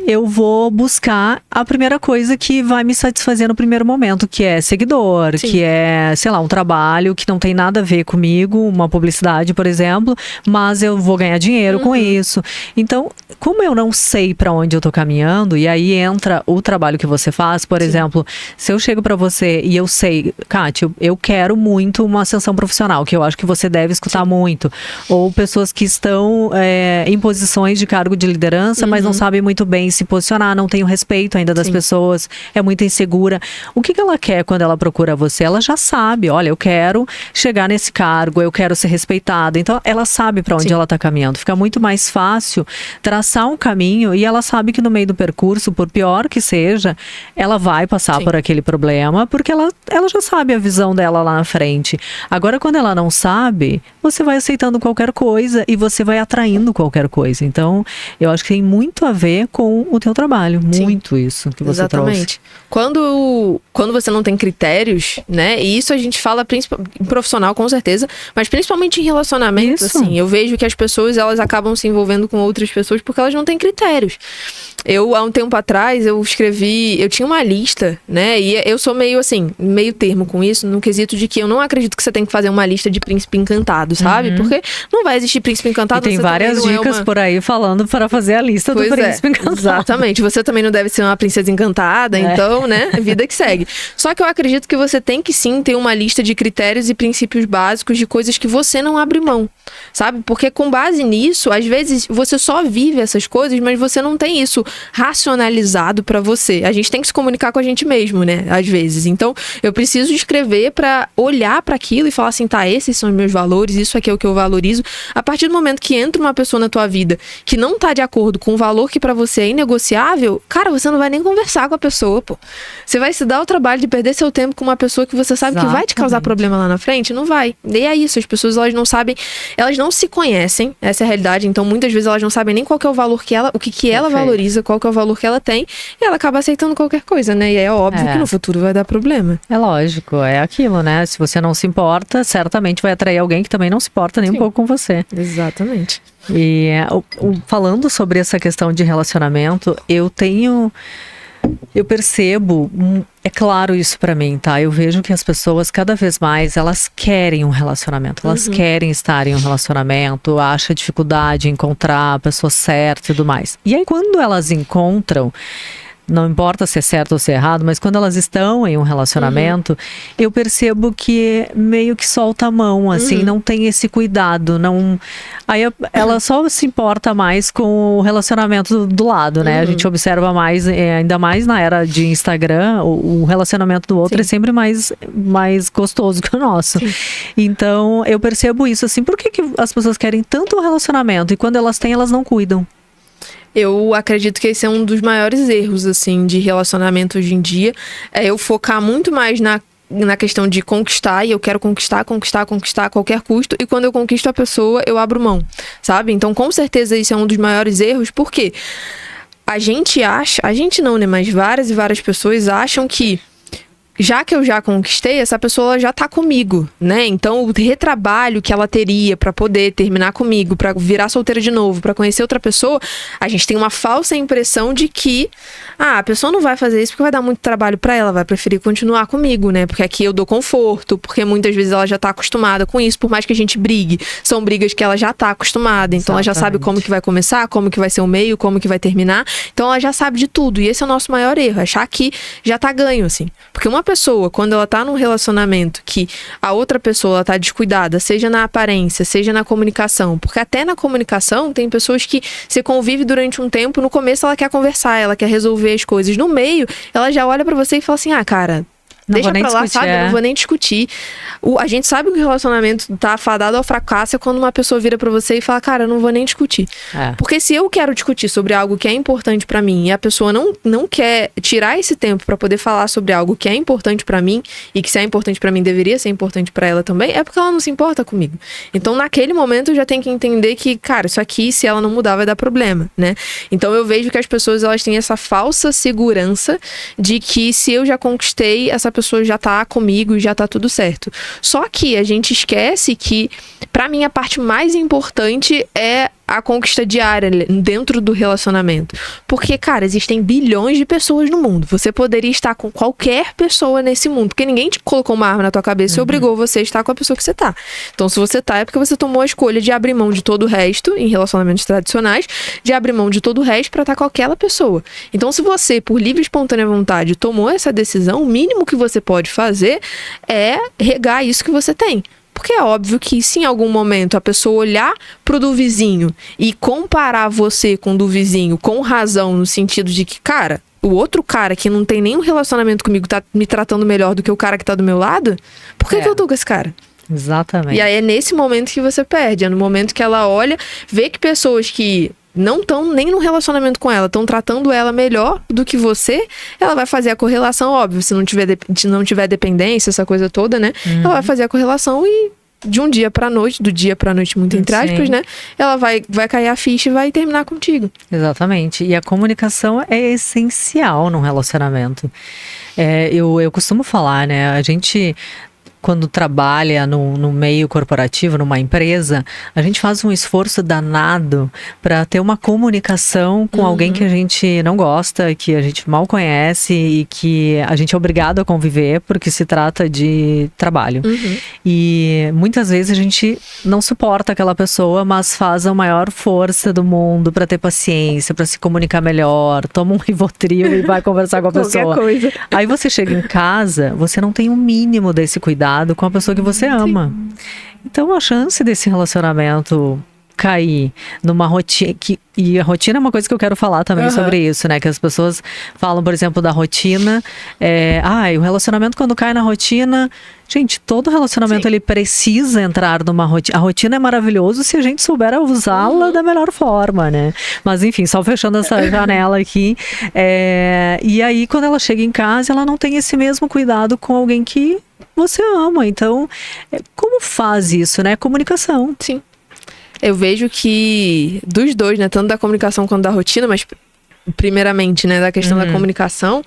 eu vou buscar a primeira coisa que vai me satisfazer no primeiro momento, que é seguidor, Sim. que é, sei lá, um trabalho que não tem nada a ver comigo, uma publicidade, por exemplo, mas eu vou ganhar dinheiro com isso. Então, como eu não sei para onde eu tô caminhando, e aí entra o trabalho que você faz, por Sim. exemplo, se eu chego para você e eu sei, Kátia, eu quero muito uma ascensão profissional, que eu acho que você deve escutar Sim. muito, ou pessoas que estão em posições de cargo de liderança, mas não sabem muito bem se posicionar, não tem o respeito ainda das Sim. pessoas, é muito insegura. O que ela quer quando ela procura você? Ela já sabe, olha, eu quero chegar nesse cargo, eu quero ser respeitada. Então, ela sabe para onde Sim. ela está caminhando. Fica muito mais fácil traçar um caminho e ela sabe que no meio do percurso, por pior que seja, ela vai passar Sim. por aquele problema, porque ela já sabe a visão dela lá na frente. Agora, quando ela não sabe, você vai aceitando qualquer coisa e você vai atraindo qualquer coisa. Então, eu acho que tem muito a ver com o teu trabalho, muito Sim. isso que você Exatamente. trouxe. Quando você não tem critérios, né, e isso a gente fala em profissional com certeza, mas principalmente em relacionamento, isso. assim, eu vejo que as pessoas, elas acabam se envolvendo com outras pessoas porque elas não têm critérios. Há um tempo atrás, eu tinha uma lista, né, e eu sou meio assim, meio termo com isso, no quesito de que eu não acredito que você tem que fazer uma lista de príncipe encantado, sabe? Porque não vai existir príncipe encantado. E tem várias dicas por aí falando para fazer a lista do príncipe encantado. Exatamente. Você também não deve ser uma princesa encantada, então, né? Vida que segue. Só que eu acredito que você tem que sim ter uma lista de critérios e princípios básicos de coisas que você não abre mão, sabe? Porque com base nisso, às vezes você só vive essas coisas, mas você não tem isso racionalizado pra você. A gente tem que se comunicar com a gente mesmo, né? Às vezes. Então, eu preciso escrever pra olhar pra aquilo e falar assim, tá, esses são os meus valores, isso aqui é o que eu valorizo. A partir do momento que entra uma pessoa na tua vida que não tá de acordo com o valor que pra você é inegociável, cara, você não vai nem conversar com a pessoa, pô. Você vai se dar o trabalho de perder seu tempo com uma pessoa que você sabe que vai te causar problema lá na frente? Não vai. E é isso, as pessoas, elas não sabem, elas não se conhecem, essa é a realidade, então muitas vezes elas não sabem nem qual que é o valor que ela, o que ela valoriza, qual que é o valor que ela tem, e ela acaba aceitando qualquer coisa, né? E é óbvio que no futuro vai dar problema. É lógico, é aquilo, né? Se você não se importa, certamente vai atrair alguém que também não se importa nem um pouco com você. Exatamente. E falando sobre essa questão de relacionamento, eu percebo, é claro isso pra mim, tá? Eu vejo que as pessoas cada vez mais, elas querem um relacionamento, elas querem estar em um relacionamento, acham dificuldade em encontrar a pessoa certa e tudo mais. E aí quando elas encontram, não importa se é certo ou se é errado, mas quando elas estão em um relacionamento, eu percebo que meio que solta a mão, assim, não tem esse cuidado, não... Aí ela só se importa mais com o relacionamento do lado, né? A gente observa mais, ainda mais na era de Instagram, o relacionamento do outro é sempre mais gostoso que o nosso. Então, eu percebo isso, assim, por que as pessoas querem tanto o relacionamento e quando elas têm, elas não cuidam? Eu acredito que esse é um dos maiores erros, assim, de relacionamento hoje em dia. É eu focar muito mais na questão de conquistar, e eu quero conquistar a qualquer custo, e quando eu conquisto a pessoa, eu abro mão, sabe? Então, com certeza, esse é um dos maiores erros, porque a gente não, né? Mas várias e várias pessoas acham que já que eu já conquistei, essa pessoa já tá comigo, né? Então, o retrabalho que ela teria pra poder terminar comigo, pra virar solteira de novo, pra conhecer outra pessoa, a gente tem uma falsa impressão de que a pessoa não vai fazer isso porque vai dar muito trabalho pra ela, vai preferir continuar comigo, né? Porque aqui eu dou conforto, porque muitas vezes ela já tá acostumada com isso, por mais que a gente brigue, são brigas que ela já tá acostumada, então ela já sabe como que vai começar, como que vai ser o meio, como que vai terminar, então ela já sabe de tudo, e esse é o nosso maior erro, achar que já tá ganho, assim. Porque uma pessoa, quando ela tá num relacionamento que a outra pessoa ela tá descuidada, seja na aparência, seja na comunicação, porque até na comunicação tem pessoas que você convive durante um tempo, no começo ela quer conversar, ela quer resolver as coisas, no meio ela já olha pra você e fala assim, cara, deixa pra lá, sabe? Eu não vou nem discutir. A gente sabe que o relacionamento tá fadado ao fracasso é quando uma pessoa vira pra você e fala, cara, eu não vou nem discutir. Porque se eu quero discutir sobre algo que é importante pra mim e a pessoa não quer tirar esse tempo pra poder falar sobre algo que é importante pra mim e que se é importante pra mim deveria ser importante pra ela também, é porque ela não se importa comigo. Então, naquele momento, eu já tenho que entender que, cara, isso aqui, se ela não mudar, vai dar problema, né? Então, eu vejo que as pessoas, elas têm essa falsa segurança de que se eu já conquistei, essa pessoa já tá comigo e já tá tudo certo. Só que a gente esquece que, pra mim, a parte mais importante é a conquista diária dentro do relacionamento. Porque, cara, existem bilhões de pessoas no mundo. Você poderia estar com qualquer pessoa nesse mundo, porque ninguém te colocou uma arma na tua cabeça e obrigou você a estar com a pessoa que você tá. Então, se você tá, é porque você tomou a escolha de abrir mão de todo o resto, em relacionamentos tradicionais, de abrir mão de todo o resto pra estar com aquela pessoa. Então, se você, por livre e espontânea vontade, tomou essa decisão, o mínimo que você pode fazer é regar isso que você tem. Porque é óbvio que se em algum momento a pessoa olhar pro do vizinho e comparar você com o do vizinho com razão, no sentido de que, cara, o outro cara que não tem nenhum relacionamento comigo tá me tratando melhor do que o cara que tá do meu lado, por que eu tô com esse cara? Exatamente. E aí é nesse momento que você perde, é no momento que ela olha, vê que pessoas que não estão nem no relacionamento com ela, estão tratando ela melhor do que você, ela vai fazer a correlação, óbvio, se não tiver dependência, essa coisa toda, né? Ela vai fazer a correlação e de um dia pra noite, do dia pra noite, muito entre aspas, né? Ela vai cair a ficha e vai terminar contigo. Exatamente. E a comunicação é essencial num relacionamento. Eu costumo falar, né? A gente... quando trabalha no meio corporativo, numa empresa, a gente faz um esforço danado para ter uma comunicação com alguém que a gente não gosta, que a gente mal conhece e que a gente é obrigado a conviver porque se trata de trabalho. E muitas vezes a gente não suporta aquela pessoa, mas faz a maior força do mundo para ter paciência, para se comunicar melhor, toma um Rivotril e vai conversar com a pessoa. Coisa. Aí você chega em casa, você não tem o mínimo desse cuidado com a pessoa que você ama. Então a chance desse relacionamento cair numa rotina, e a rotina é uma coisa que eu quero falar também sobre isso, né? Que as pessoas falam, por exemplo, da rotina. O relacionamento quando cai na rotina... Gente, todo relacionamento ele precisa entrar numa rotina. A rotina é maravilhoso se a gente souber usá-la da melhor forma, né? Mas enfim, só fechando essa janela aqui. E aí, quando ela chega em casa, ela não tem esse mesmo cuidado com alguém que você ama. Então, como faz isso, né? Comunicação. Sim. Eu vejo que dos dois, né? Tanto da comunicação quanto da rotina, mas primeiramente, né? Da questão da comunicação,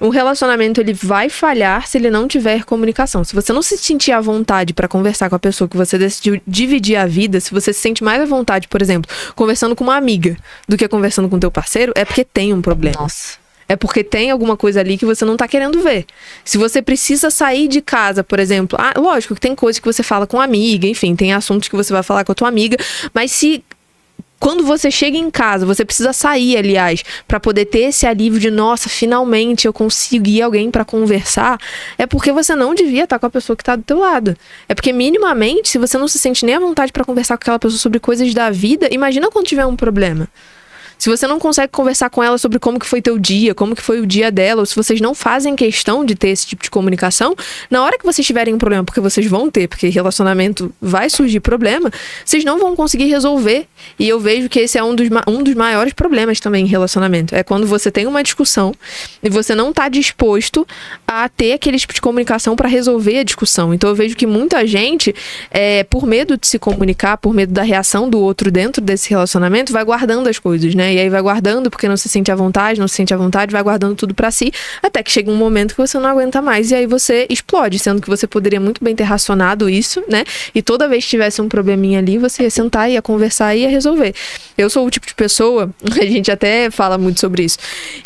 o relacionamento ele vai falhar se ele não tiver comunicação. Se você não se sentir à vontade para conversar com a pessoa que você decidiu dividir a vida, se você se sente mais à vontade, por exemplo, conversando com uma amiga do que conversando com teu parceiro, é porque tem um problema. Nossa. É porque tem alguma coisa ali que você não tá querendo ver. Se você precisa sair de casa, por exemplo... lógico que tem coisas que você fala com amiga, enfim, tem assuntos que você vai falar com a tua amiga, mas se... Quando você chega em casa, você precisa sair, aliás, para poder ter esse alívio de, nossa, finalmente eu consegui alguém para conversar, é porque você não devia estar com a pessoa que tá do teu lado. É porque, minimamente, se você não se sente nem à vontade para conversar com aquela pessoa sobre coisas da vida, imagina quando tiver um problema. Se você não consegue conversar com ela sobre como que foi teu dia, como que foi o dia dela, ou se vocês não fazem questão de ter esse tipo de comunicação, na hora que vocês tiverem um problema, porque vocês vão ter, porque relacionamento vai surgir problema, vocês não vão conseguir resolver. E eu vejo que esse é um dos maiores problemas também em relacionamento. É quando você tem uma discussão e você não tá disposto a ter aquele tipo de comunicação para resolver a discussão. Então eu vejo que muita gente, por medo de se comunicar, por medo da reação do outro dentro desse relacionamento, vai guardando as coisas, né? E aí vai guardando porque não se sente à vontade, vai guardando tudo pra si, até que chega um momento que você não aguenta mais e aí você explode, sendo que você poderia muito bem ter racionado isso, né? E toda vez que tivesse um probleminha ali, você ia sentar, ia conversar e ia resolver. Eu sou o tipo de pessoa, a gente até fala muito sobre isso,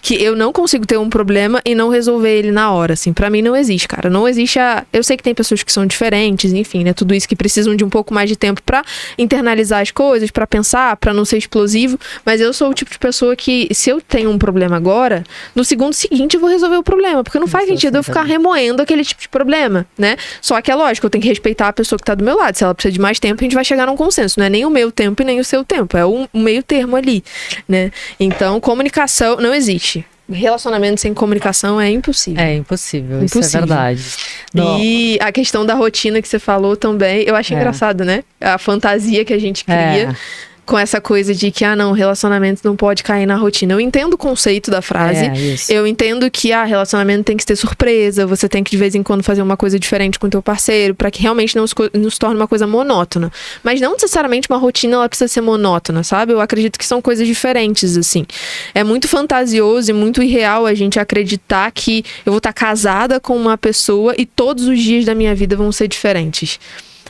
que eu não consigo ter um problema e não resolver ele na hora, assim. Pra mim não existe, cara. Não existe Eu sei que tem pessoas que são diferentes, enfim, né? Tudo isso que precisam de um pouco mais de tempo pra internalizar as coisas, pra pensar, pra não ser explosivo, mas eu sou o tipo de pessoa que, se eu tenho um problema agora, no segundo seguinte eu vou resolver o problema, porque não faz sentido eu ficar remoendo aquele tipo de problema, né? Só que é lógico, eu tenho que respeitar a pessoa que tá do meu lado. Se ela precisa de mais tempo, a gente vai chegar num consenso. Não é nem o meu tempo e nem o seu tempo, é o meio termo ali, né? Então, comunicação não existe. Relacionamento sem comunicação é impossível. É impossível, isso é verdade. E a questão da rotina que você falou também, eu acho engraçado, né? A fantasia que a gente cria com essa coisa de que, não, relacionamento não pode cair na rotina. Eu entendo o conceito da frase. Eu entendo que, relacionamento tem que ter surpresa, você tem que de vez em quando fazer uma coisa diferente com o teu parceiro, para que realmente não se torne uma coisa monótona. Mas não necessariamente uma rotina, ela precisa ser monótona, sabe? Eu acredito que são coisas diferentes, assim. É muito fantasioso e muito irreal a gente acreditar que eu vou estar casada com uma pessoa e todos os dias da minha vida vão ser diferentes.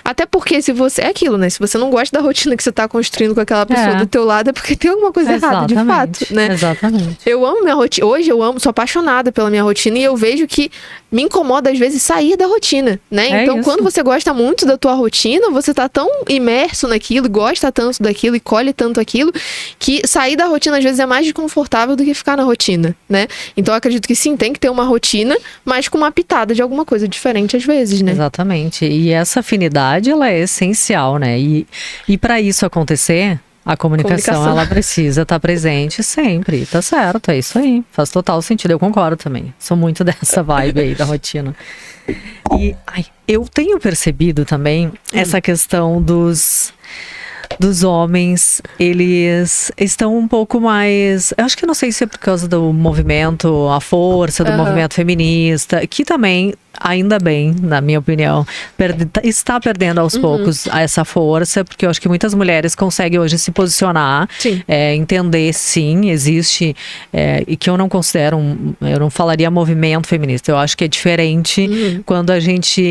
Até porque se você... É aquilo, né? Se você não gosta da rotina que você tá construindo com aquela pessoa do teu lado, é porque tem alguma coisa errada, de fato, né? Exatamente. Eu amo minha rotina. Hoje eu amo, sou apaixonada pela minha rotina e eu vejo que me incomoda, às vezes, sair da rotina, né? Então, quando você gosta muito da tua rotina, você tá tão imerso naquilo, gosta tanto daquilo e colhe tanto aquilo, que sair da rotina, às vezes, é mais desconfortável do que ficar na rotina, né? Então, eu acredito que sim, tem que ter uma rotina, mas com uma pitada de alguma coisa diferente, às vezes, né? Exatamente. E essa afinidade, ela é essencial, né? E para isso acontecer, a comunicação, ela precisa estar presente sempre. Tá certo, é isso aí. Faz total sentido, eu concordo também. Sou muito dessa vibe aí da rotina. E eu tenho percebido também essa questão dos homens, eles estão um pouco mais... Eu acho que não sei se é por causa do movimento, a força do movimento feminista, que também, ainda bem, na minha opinião, está perdendo aos poucos essa força, porque eu acho que muitas mulheres conseguem hoje se posicionar, entender, sim, existe, e que eu não considero, eu não falaria movimento feminista, eu acho que é diferente quando a gente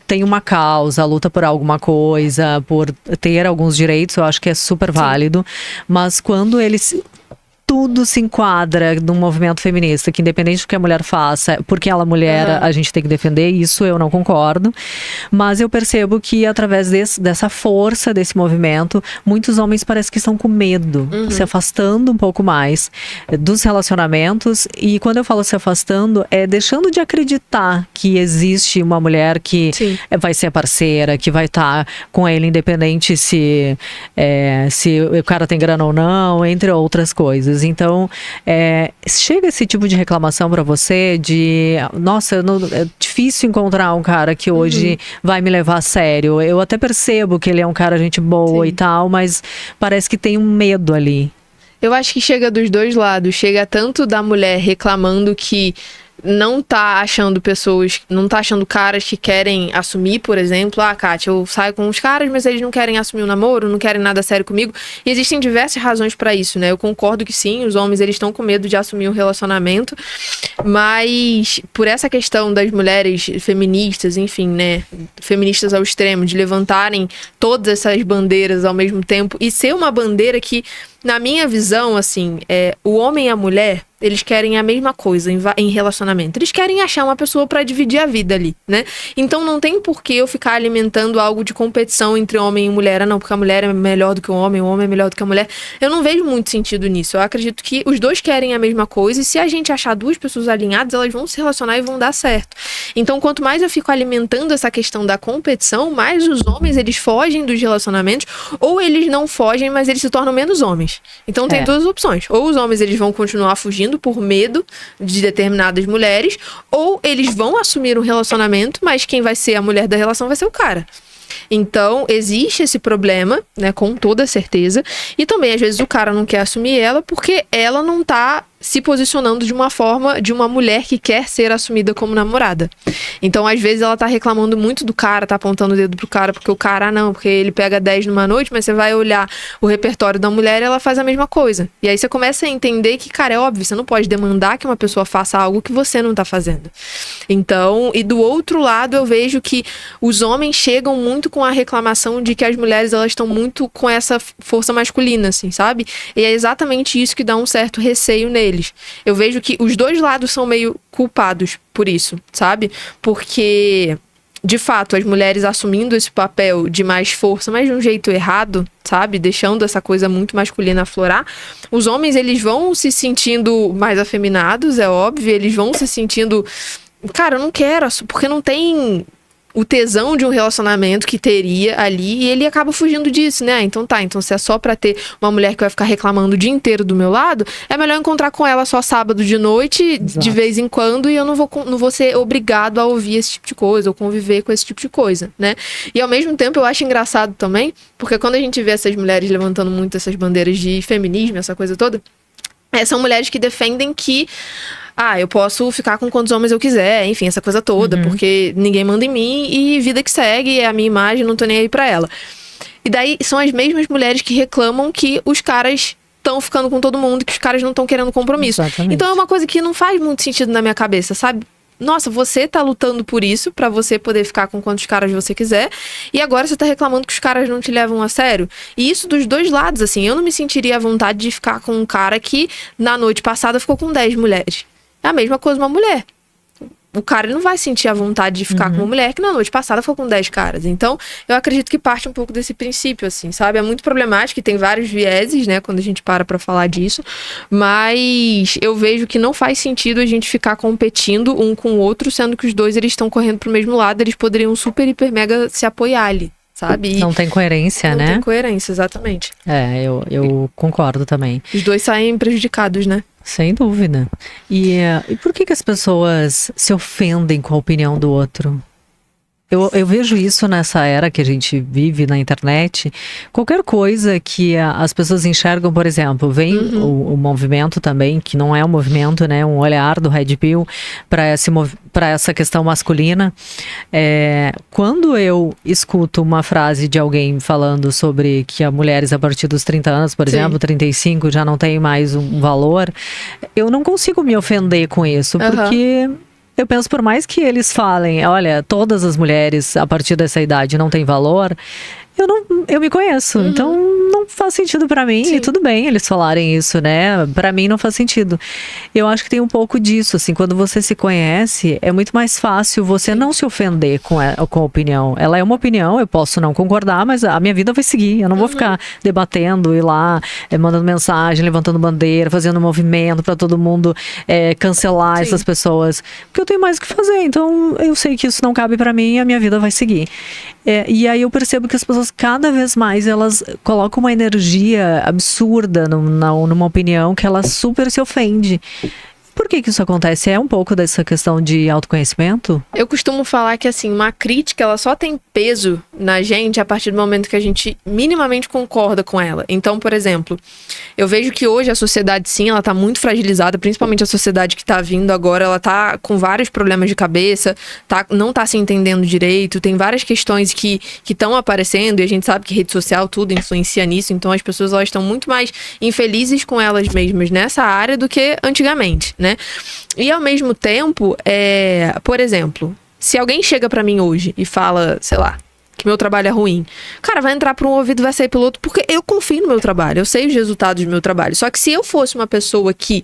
tem uma causa, luta por alguma coisa, por ter alguns direitos, eu acho que é super válido, mas quando eles... Tudo se enquadra num movimento feminista, que independente do que a mulher faça, porque ela é mulher, a gente tem que defender, isso eu não concordo. Mas eu percebo que através dessa força desse movimento, muitos homens parecem que estão com medo, se afastando um pouco mais dos relacionamentos. E quando eu falo se afastando, é deixando de acreditar que existe uma mulher que vai ser parceira, que vai estar com ele independente se o cara tem grana ou não, entre outras coisas. Então, chega esse tipo de reclamação pra você de, nossa, é difícil encontrar um cara que hoje vai me levar a sério. Eu até percebo que ele é um cara gente boa e tal, mas parece que tem um medo ali. Eu acho que chega dos dois lados. Chega tanto da mulher reclamando que não tá achando não tá achando caras que querem assumir, por exemplo, Kátia, eu saio com os caras, mas eles não querem assumir o namoro, não querem nada sério comigo. E existem diversas razões pra isso, né? Eu concordo que sim, os homens, eles estão com medo de assumir um relacionamento, mas por essa questão das mulheres feministas, enfim, né? Feministas ao extremo, de levantarem todas essas bandeiras ao mesmo tempo e ser uma bandeira que, na minha visão, assim, o homem e a mulher, eles querem a mesma coisa em relacionamento. Eles querem achar uma pessoa pra dividir a vida ali, né? Então não tem por que eu ficar alimentando algo de competição entre homem e mulher. Não, porque a mulher é melhor do que o homem é melhor do que a mulher. Eu não vejo muito sentido nisso. Eu acredito que os dois querem a mesma coisa e se a gente achar duas pessoas alinhadas, elas vão se relacionar e vão dar certo. Então, quanto mais eu fico alimentando essa questão da competição, mais os homens, eles fogem dos relacionamentos, ou eles não fogem, mas eles se tornam menos homens. Então tem duas opções. Ou os homens, eles vão continuar fugindo por medo de determinadas mulheres, ou eles vão assumir um relacionamento, mas quem vai ser a mulher da relação vai ser o cara. Então, existe esse problema, né, com toda certeza. E também, às vezes, o cara não quer assumir ela porque ela não tá se posicionando de uma forma de uma mulher que quer ser assumida como namorada. Então, às vezes, ela tá reclamando muito do cara, tá apontando o dedo pro cara, porque o cara não, porque ele pega 10 numa noite, mas você vai olhar o repertório da mulher e ela faz a mesma coisa. E aí você começa a entender que, cara, é óbvio, você não pode demandar que uma pessoa faça algo que você não tá fazendo. Então, e do outro lado, eu vejo que os homens chegam muito com a reclamação de que as mulheres, elas estão muito com essa força masculina, assim, sabe? E é exatamente isso que dá um certo receio neles. Eu vejo que os dois lados são meio culpados por isso, sabe? Porque, de fato, as mulheres assumindo esse papel de mais força, mas de um jeito errado, sabe? Deixando essa coisa muito masculina aflorar. Os homens, eles vão se sentindo mais afeminados, é óbvio. Eles vão se sentindo... Cara, eu não quero, porque não tem o tesão de um relacionamento que teria ali, e ele acaba fugindo disso, né? Então se é só pra ter uma mulher que vai ficar reclamando o dia inteiro do meu lado, é melhor encontrar com ela só sábado de noite, de vez em quando, e eu não vou ser obrigado a ouvir esse tipo de coisa, ou conviver com esse tipo de coisa, né? E ao mesmo tempo eu acho engraçado também, porque quando a gente vê essas mulheres levantando muito essas bandeiras de feminismo, essa coisa toda, são mulheres que defendem que eu posso ficar com quantos homens eu quiser, enfim, essa coisa toda, porque ninguém manda em mim e vida que segue, é a minha imagem, não tô nem aí pra ela. E daí são as mesmas mulheres que reclamam que os caras estão ficando com todo mundo, que os caras não estão querendo compromisso. Exatamente. Então é uma coisa que não faz muito sentido na minha cabeça, sabe? Nossa, você tá lutando por isso, pra você poder ficar com quantos caras você quiser, e agora você tá reclamando que os caras não te levam a sério. E isso dos dois lados, assim, eu não me sentiria à vontade de ficar com um cara que na noite passada ficou com 10 mulheres. É a mesma coisa uma mulher. O cara, ele não vai sentir a vontade de ficar com uma mulher que na noite passada ficou com 10 caras. Então, eu acredito que parte um pouco desse princípio, assim, sabe? É muito problemático e tem vários vieses, né, quando a gente para pra falar disso. Mas eu vejo que não faz sentido a gente ficar competindo um com o outro, sendo que os dois, eles estão correndo pro mesmo lado, eles poderiam super, hiper, mega se apoiar ali, sabe? E não tem coerência, né? Não tem coerência, exatamente. Eu concordo também. Os dois saem prejudicados, né? Sem dúvida. E por que as pessoas se ofendem com a opinião do outro? Eu vejo isso nessa era que a gente vive na internet. Qualquer coisa que as pessoas enxergam, por exemplo, vem o movimento também, que não é um movimento, né? Um olhar do Red Pill para essa questão masculina. Quando eu escuto uma frase de alguém falando sobre que as mulheres a partir dos 30 anos, por exemplo, 35, já não tem mais um valor, eu não consigo me ofender com isso, porque... Eu penso, por mais que eles falem, olha, todas as mulheres a partir dessa idade não têm valor, eu me conheço, então não faz sentido pra mim, e tudo bem eles falarem isso, né? Pra mim não faz sentido. Eu acho que tem um pouco disso, assim, quando você se conhece, é muito mais fácil você não se ofender com a opinião. Ela é uma opinião, eu posso não concordar, mas a minha vida vai seguir, eu não vou ficar debatendo, ir lá, mandando mensagem, levantando bandeira, fazendo movimento pra todo mundo cancelar essas pessoas, porque eu tenho mais o que fazer, então eu sei que isso não cabe pra mim e a minha vida vai seguir. E aí eu percebo que as pessoas cada vez mais elas colocam uma energia absurda numa opinião que ela super se ofende. Por que isso acontece? É um pouco dessa questão de autoconhecimento? Eu costumo falar que, assim, uma crítica, ela só tem peso na gente a partir do momento que a gente minimamente concorda com ela. Então, por exemplo, eu vejo que hoje a sociedade, sim, ela tá muito fragilizada, principalmente a sociedade que tá vindo agora, ela tá com vários problemas de cabeça, não tá se entendendo direito, tem várias questões que estão aparecendo, e a gente sabe que rede social, tudo influencia nisso, então as pessoas, elas estão muito mais infelizes com elas mesmas nessa área do que antigamente, né? E ao mesmo tempo, por exemplo, se alguém chega pra mim hoje e fala, sei lá, que meu trabalho é ruim, cara, vai entrar por um ouvido e vai sair pelo outro, porque eu confio no meu trabalho, eu sei os resultados do meu trabalho. Só que se eu fosse uma pessoa que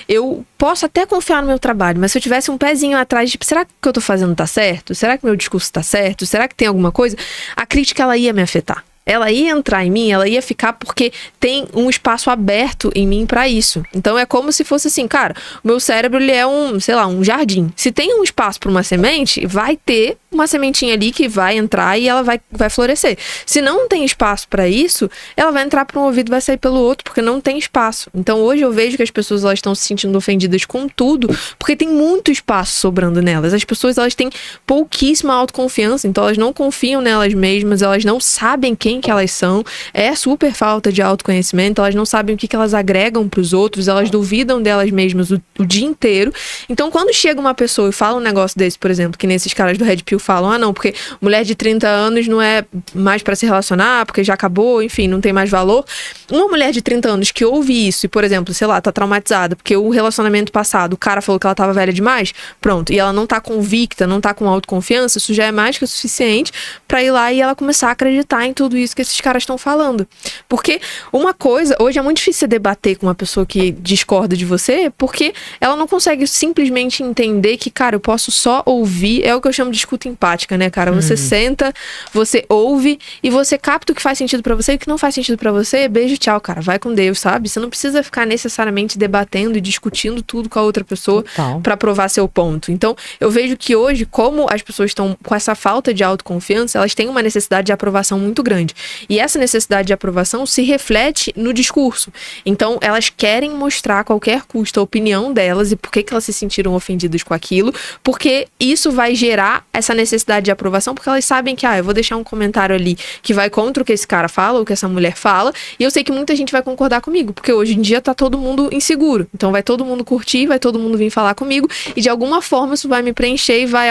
eu posso até confiar no meu trabalho, mas se eu tivesse um pezinho atrás, tipo, será que o que eu tô fazendo tá certo? Será que meu discurso tá certo? Será que tem alguma coisa? A crítica, ela ia me afetar. Ela ia entrar em mim, ela ia ficar porque tem um espaço aberto em mim pra isso. Então é como se fosse assim, cara, o meu cérebro, ele é um jardim. Se tem um espaço pra uma semente, vai ter uma sementinha ali que vai entrar e ela vai florescer. Se não tem espaço pra isso, ela vai entrar por um ouvido e vai sair pelo outro, porque não tem espaço. Então hoje eu vejo que as pessoas, elas estão se sentindo ofendidas com tudo, porque tem muito espaço sobrando nelas. As pessoas, elas têm pouquíssima autoconfiança, então elas não confiam nelas mesmas, elas não sabem quem que elas são, é super falta de autoconhecimento, elas não sabem o que elas agregam pros outros, elas duvidam delas mesmas o dia inteiro. Então quando chega uma pessoa e fala um negócio desse, por exemplo, que nesses caras do Red Pill falam, não, porque mulher de 30 anos não é mais pra se relacionar, porque já acabou, enfim, não tem mais valor. Uma mulher de 30 anos que ouve isso e, por exemplo, sei lá, tá traumatizada porque o relacionamento passado, o cara falou que ela tava velha demais, pronto, e ela não tá convicta, não tá com autoconfiança, isso já é mais que o suficiente pra ir lá e ela começar a acreditar em tudo isso que esses caras estão falando. Porque uma coisa, hoje é muito difícil você debater com uma pessoa que discorda de você, porque ela não consegue simplesmente entender que, cara, eu posso só ouvir, é o que eu chamo de escuta empática, né, cara? Você senta, você ouve e você capta o que faz sentido pra você e o que não faz sentido pra você, beijo, tchau, cara, vai com Deus, sabe? Você não precisa ficar necessariamente debatendo e discutindo tudo com a outra pessoa pra provar seu ponto. Então, eu vejo que hoje, como as pessoas estão com essa falta de autoconfiança, elas têm uma necessidade de aprovação muito grande. E essa necessidade de aprovação se reflete no discurso. Então, elas querem mostrar a qualquer custo a opinião delas e por que elas se sentiram ofendidas com aquilo, porque isso vai gerar essa necessidade de aprovação, porque elas sabem que, eu vou deixar um comentário ali que vai contra o que esse cara fala, ou o que essa mulher fala, e eu sei que muita gente vai concordar comigo, porque hoje em dia tá todo mundo inseguro. Então, vai todo mundo curtir, vai todo mundo vir falar comigo, e de alguma forma isso vai me preencher e vai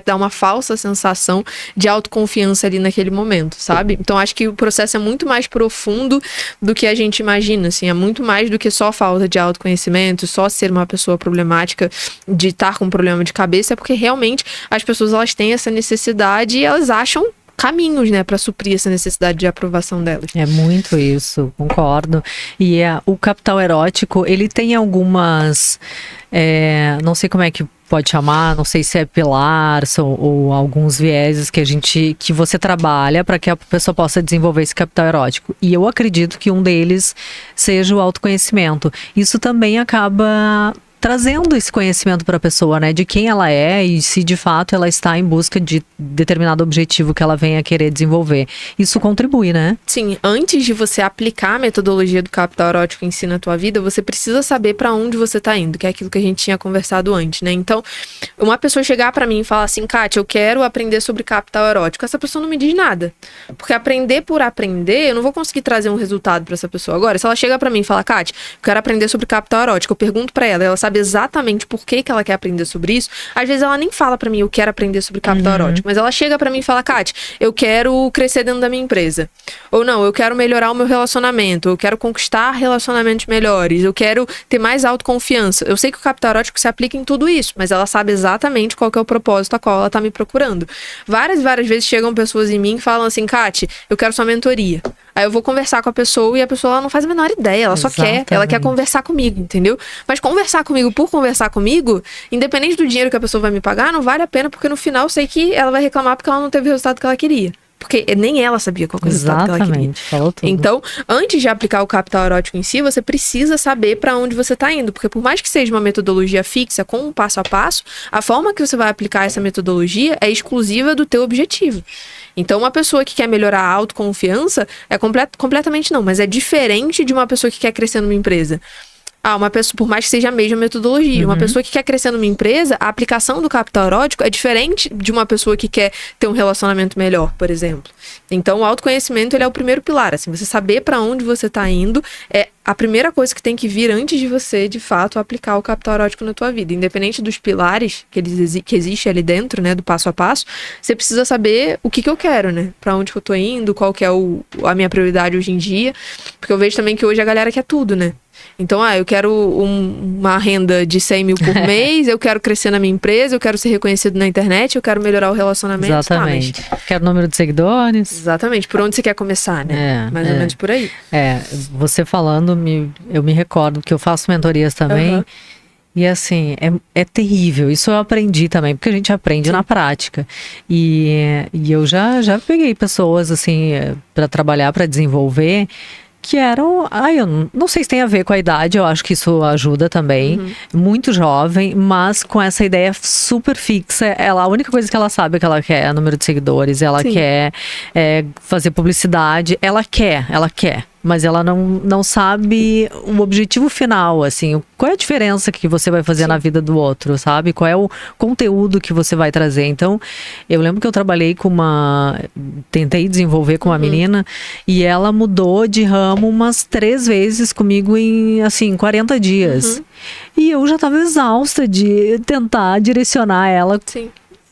dar uma falsa sensação de autoconfiança ali naquele momento, sabe? Então, acho que o processo é muito mais profundo do que a gente imagina, assim, é muito mais do que só falta de autoconhecimento, só ser uma pessoa problemática, de estar com problema de cabeça, é porque realmente as pessoas, elas têm essa necessidade e elas acham caminhos, né, para suprir essa necessidade de aprovação delas. É muito isso, concordo. E o capital erótico, ele tem algumas, não sei como é que pode chamar, não sei se é pilars ou alguns vieses que você trabalha para que a pessoa possa desenvolver esse capital erótico. E eu acredito que um deles seja o autoconhecimento. Isso também acaba trazendo esse conhecimento para a pessoa, né? De quem ela é e se de fato ela está em busca de determinado objetivo que ela venha querer desenvolver. Isso contribui, né? Sim, antes de você aplicar a metodologia do capital erótico em si na tua vida, você precisa saber para onde você tá indo, que é aquilo que a gente tinha conversado antes, né? Então, uma pessoa chegar para mim e falar assim, Kátia, eu quero aprender sobre capital erótico, essa pessoa não me diz nada. Porque aprender por aprender, eu não vou conseguir trazer um resultado para essa pessoa. Agora, se ela chega para mim e fala, Kátia, eu quero aprender sobre capital erótico, eu pergunto para ela sabe exatamente por que ela quer aprender sobre isso. Às vezes ela nem fala para mim, eu quero aprender sobre capital erótico, mas ela chega para mim e fala, Kátia, eu quero crescer dentro da minha empresa. Ou não, eu quero melhorar o meu relacionamento, eu quero conquistar relacionamentos melhores, eu quero ter mais autoconfiança. Eu sei que o capital erótico se aplica em tudo isso, mas ela sabe exatamente qual que é o propósito a qual ela tá me procurando. Várias e várias vezes chegam pessoas em mim e falam assim, Kátia, eu quero sua mentoria. Aí eu vou conversar com a pessoa e a pessoa ela não faz a menor ideia, ela só quer, ela quer conversar comigo, entendeu? Mas conversar comigo por conversar comigo, independente do dinheiro que a pessoa vai me pagar, não vale a pena, porque no final eu sei que ela vai reclamar porque ela não teve o resultado que ela queria. Porque nem ela sabia qual que era o resultado que ela queria. Exatamente, falou tudo. Então, antes de aplicar o capital erótico em si, você precisa saber para onde você está indo. Porque por mais que seja uma metodologia fixa, com um passo a passo, a forma que você vai aplicar essa metodologia é exclusiva do teu objetivo. Então, uma pessoa que quer melhorar a autoconfiança é completamente não, mas é diferente de uma pessoa que quer crescer numa empresa. Uma pessoa, por mais que seja a mesma metodologia, uma pessoa que quer crescer numa empresa, a aplicação do capital erótico é diferente de uma pessoa que quer ter um relacionamento melhor, por exemplo. Então, o autoconhecimento, ele é o primeiro pilar, assim, você saber para onde você tá indo é a primeira coisa que tem que vir antes de você, de fato, aplicar o capital erótico na tua vida. Independente dos pilares que existe ali dentro, né, do passo a passo, você precisa saber o que eu quero, né, para onde que eu tô indo, qual que é a minha prioridade hoje em dia, porque eu vejo também que hoje a galera quer tudo, né. Então, eu quero uma renda de 100 mil por mês, eu quero crescer na minha empresa, eu quero ser reconhecido na internet, eu quero melhorar o relacionamento. Exatamente. Quero número de seguidores. Exatamente. Por onde você quer começar, né? Mais ou menos por aí. Você falando, eu me recordo que eu faço mentorias também. E assim, é terrível. Isso eu aprendi também, porque a gente aprende na prática. E eu já peguei pessoas assim para trabalhar, para desenvolver, que eram, eu não sei se tem a ver com a idade, eu acho que isso ajuda também, muito jovem, mas com essa ideia super fixa, a única coisa que ela sabe é que ela quer é número de seguidores, ela quer fazer publicidade, ela quer, mas ela não sabe o objetivo final, assim, qual é a diferença que você vai fazer na vida do outro, sabe? Qual é o conteúdo que você vai trazer. Então, eu lembro que eu trabalhei tentei desenvolver com uma menina e ela mudou de ramo umas 3 vezes comigo em, assim, 40 dias. E eu já estava exausta de tentar direcionar ela. Sim.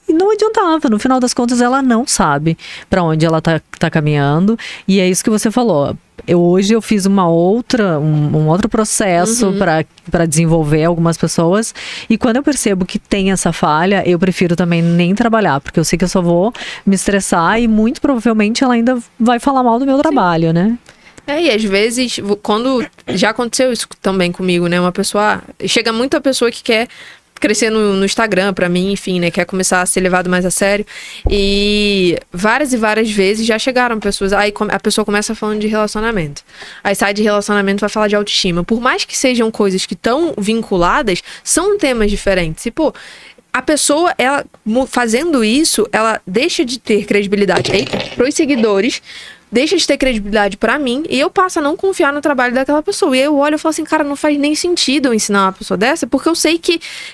E não adiantava, no final das contas ela não sabe para onde ela tá caminhando, e é isso que você falou. Hoje eu fiz um outro processo para desenvolver algumas pessoas, e quando eu percebo que tem essa falha, eu prefiro também nem trabalhar, porque eu sei que eu só vou me estressar e muito provavelmente ela ainda vai falar mal do meu trabalho, né? E às vezes, quando já aconteceu isso também comigo, né? Chega muita pessoa que quer crescer no Instagram, pra mim, enfim, né, quer começar a ser levado mais a sério, e várias vezes já chegaram pessoas, aí a pessoa começa falando de relacionamento, aí sai de relacionamento, vai falar de autoestima, por mais que sejam coisas que estão vinculadas, são temas diferentes, e a pessoa, ela fazendo isso, ela deixa de ter credibilidade pros seguidores, deixa de ter credibilidade pra mim, e eu passo a não confiar no trabalho daquela pessoa. E aí eu olho e falo assim, cara, não faz nem sentido eu ensinar uma pessoa dessa, porque eu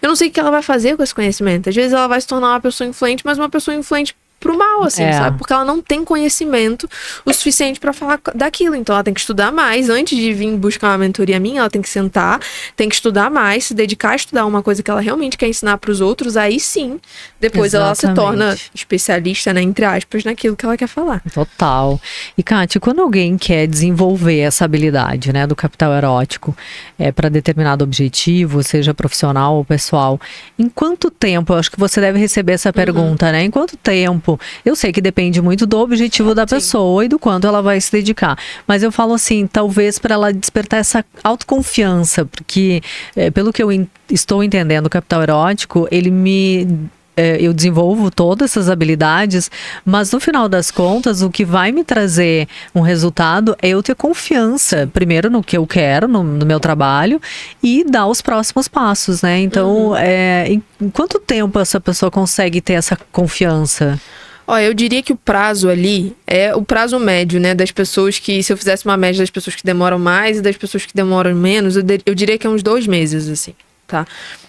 não sei o que ela vai fazer com esse conhecimento. Às vezes ela vai se tornar uma pessoa influente, mas uma pessoa influente pro mal, assim, sabe? Porque ela não tem conhecimento o suficiente pra falar daquilo. Então ela tem que estudar mais. Antes de vir buscar uma mentoria minha, ela tem que sentar, tem que estudar mais, se dedicar a estudar uma coisa que ela realmente quer ensinar pros outros. Aí sim, depois ela se torna especialista, né, entre aspas, naquilo que ela quer falar. Total. E, Kátia, quando alguém quer desenvolver essa habilidade, né, do capital erótico para determinado objetivo, seja profissional ou pessoal, em quanto tempo, eu acho que você deve receber essa pergunta, né? Em quanto tempo? Eu sei que depende muito do objetivo da pessoa e do quanto ela vai se dedicar. Mas eu falo assim, talvez para ela despertar essa autoconfiança, porque pelo que eu estou entendendo, o capital erótico, ele me eu desenvolvo todas essas habilidades, mas no final das contas, o que vai me trazer um resultado é eu ter confiança, primeiro no que eu quero, no meu trabalho, e dar os próximos passos, né? Então, em quanto tempo essa pessoa consegue ter essa confiança? Ó, eu diria que o prazo ali é o prazo médio, né? Das pessoas que, se eu fizesse uma média das pessoas que demoram mais e das pessoas que demoram menos, eu diria que é uns 2 meses, assim, tá?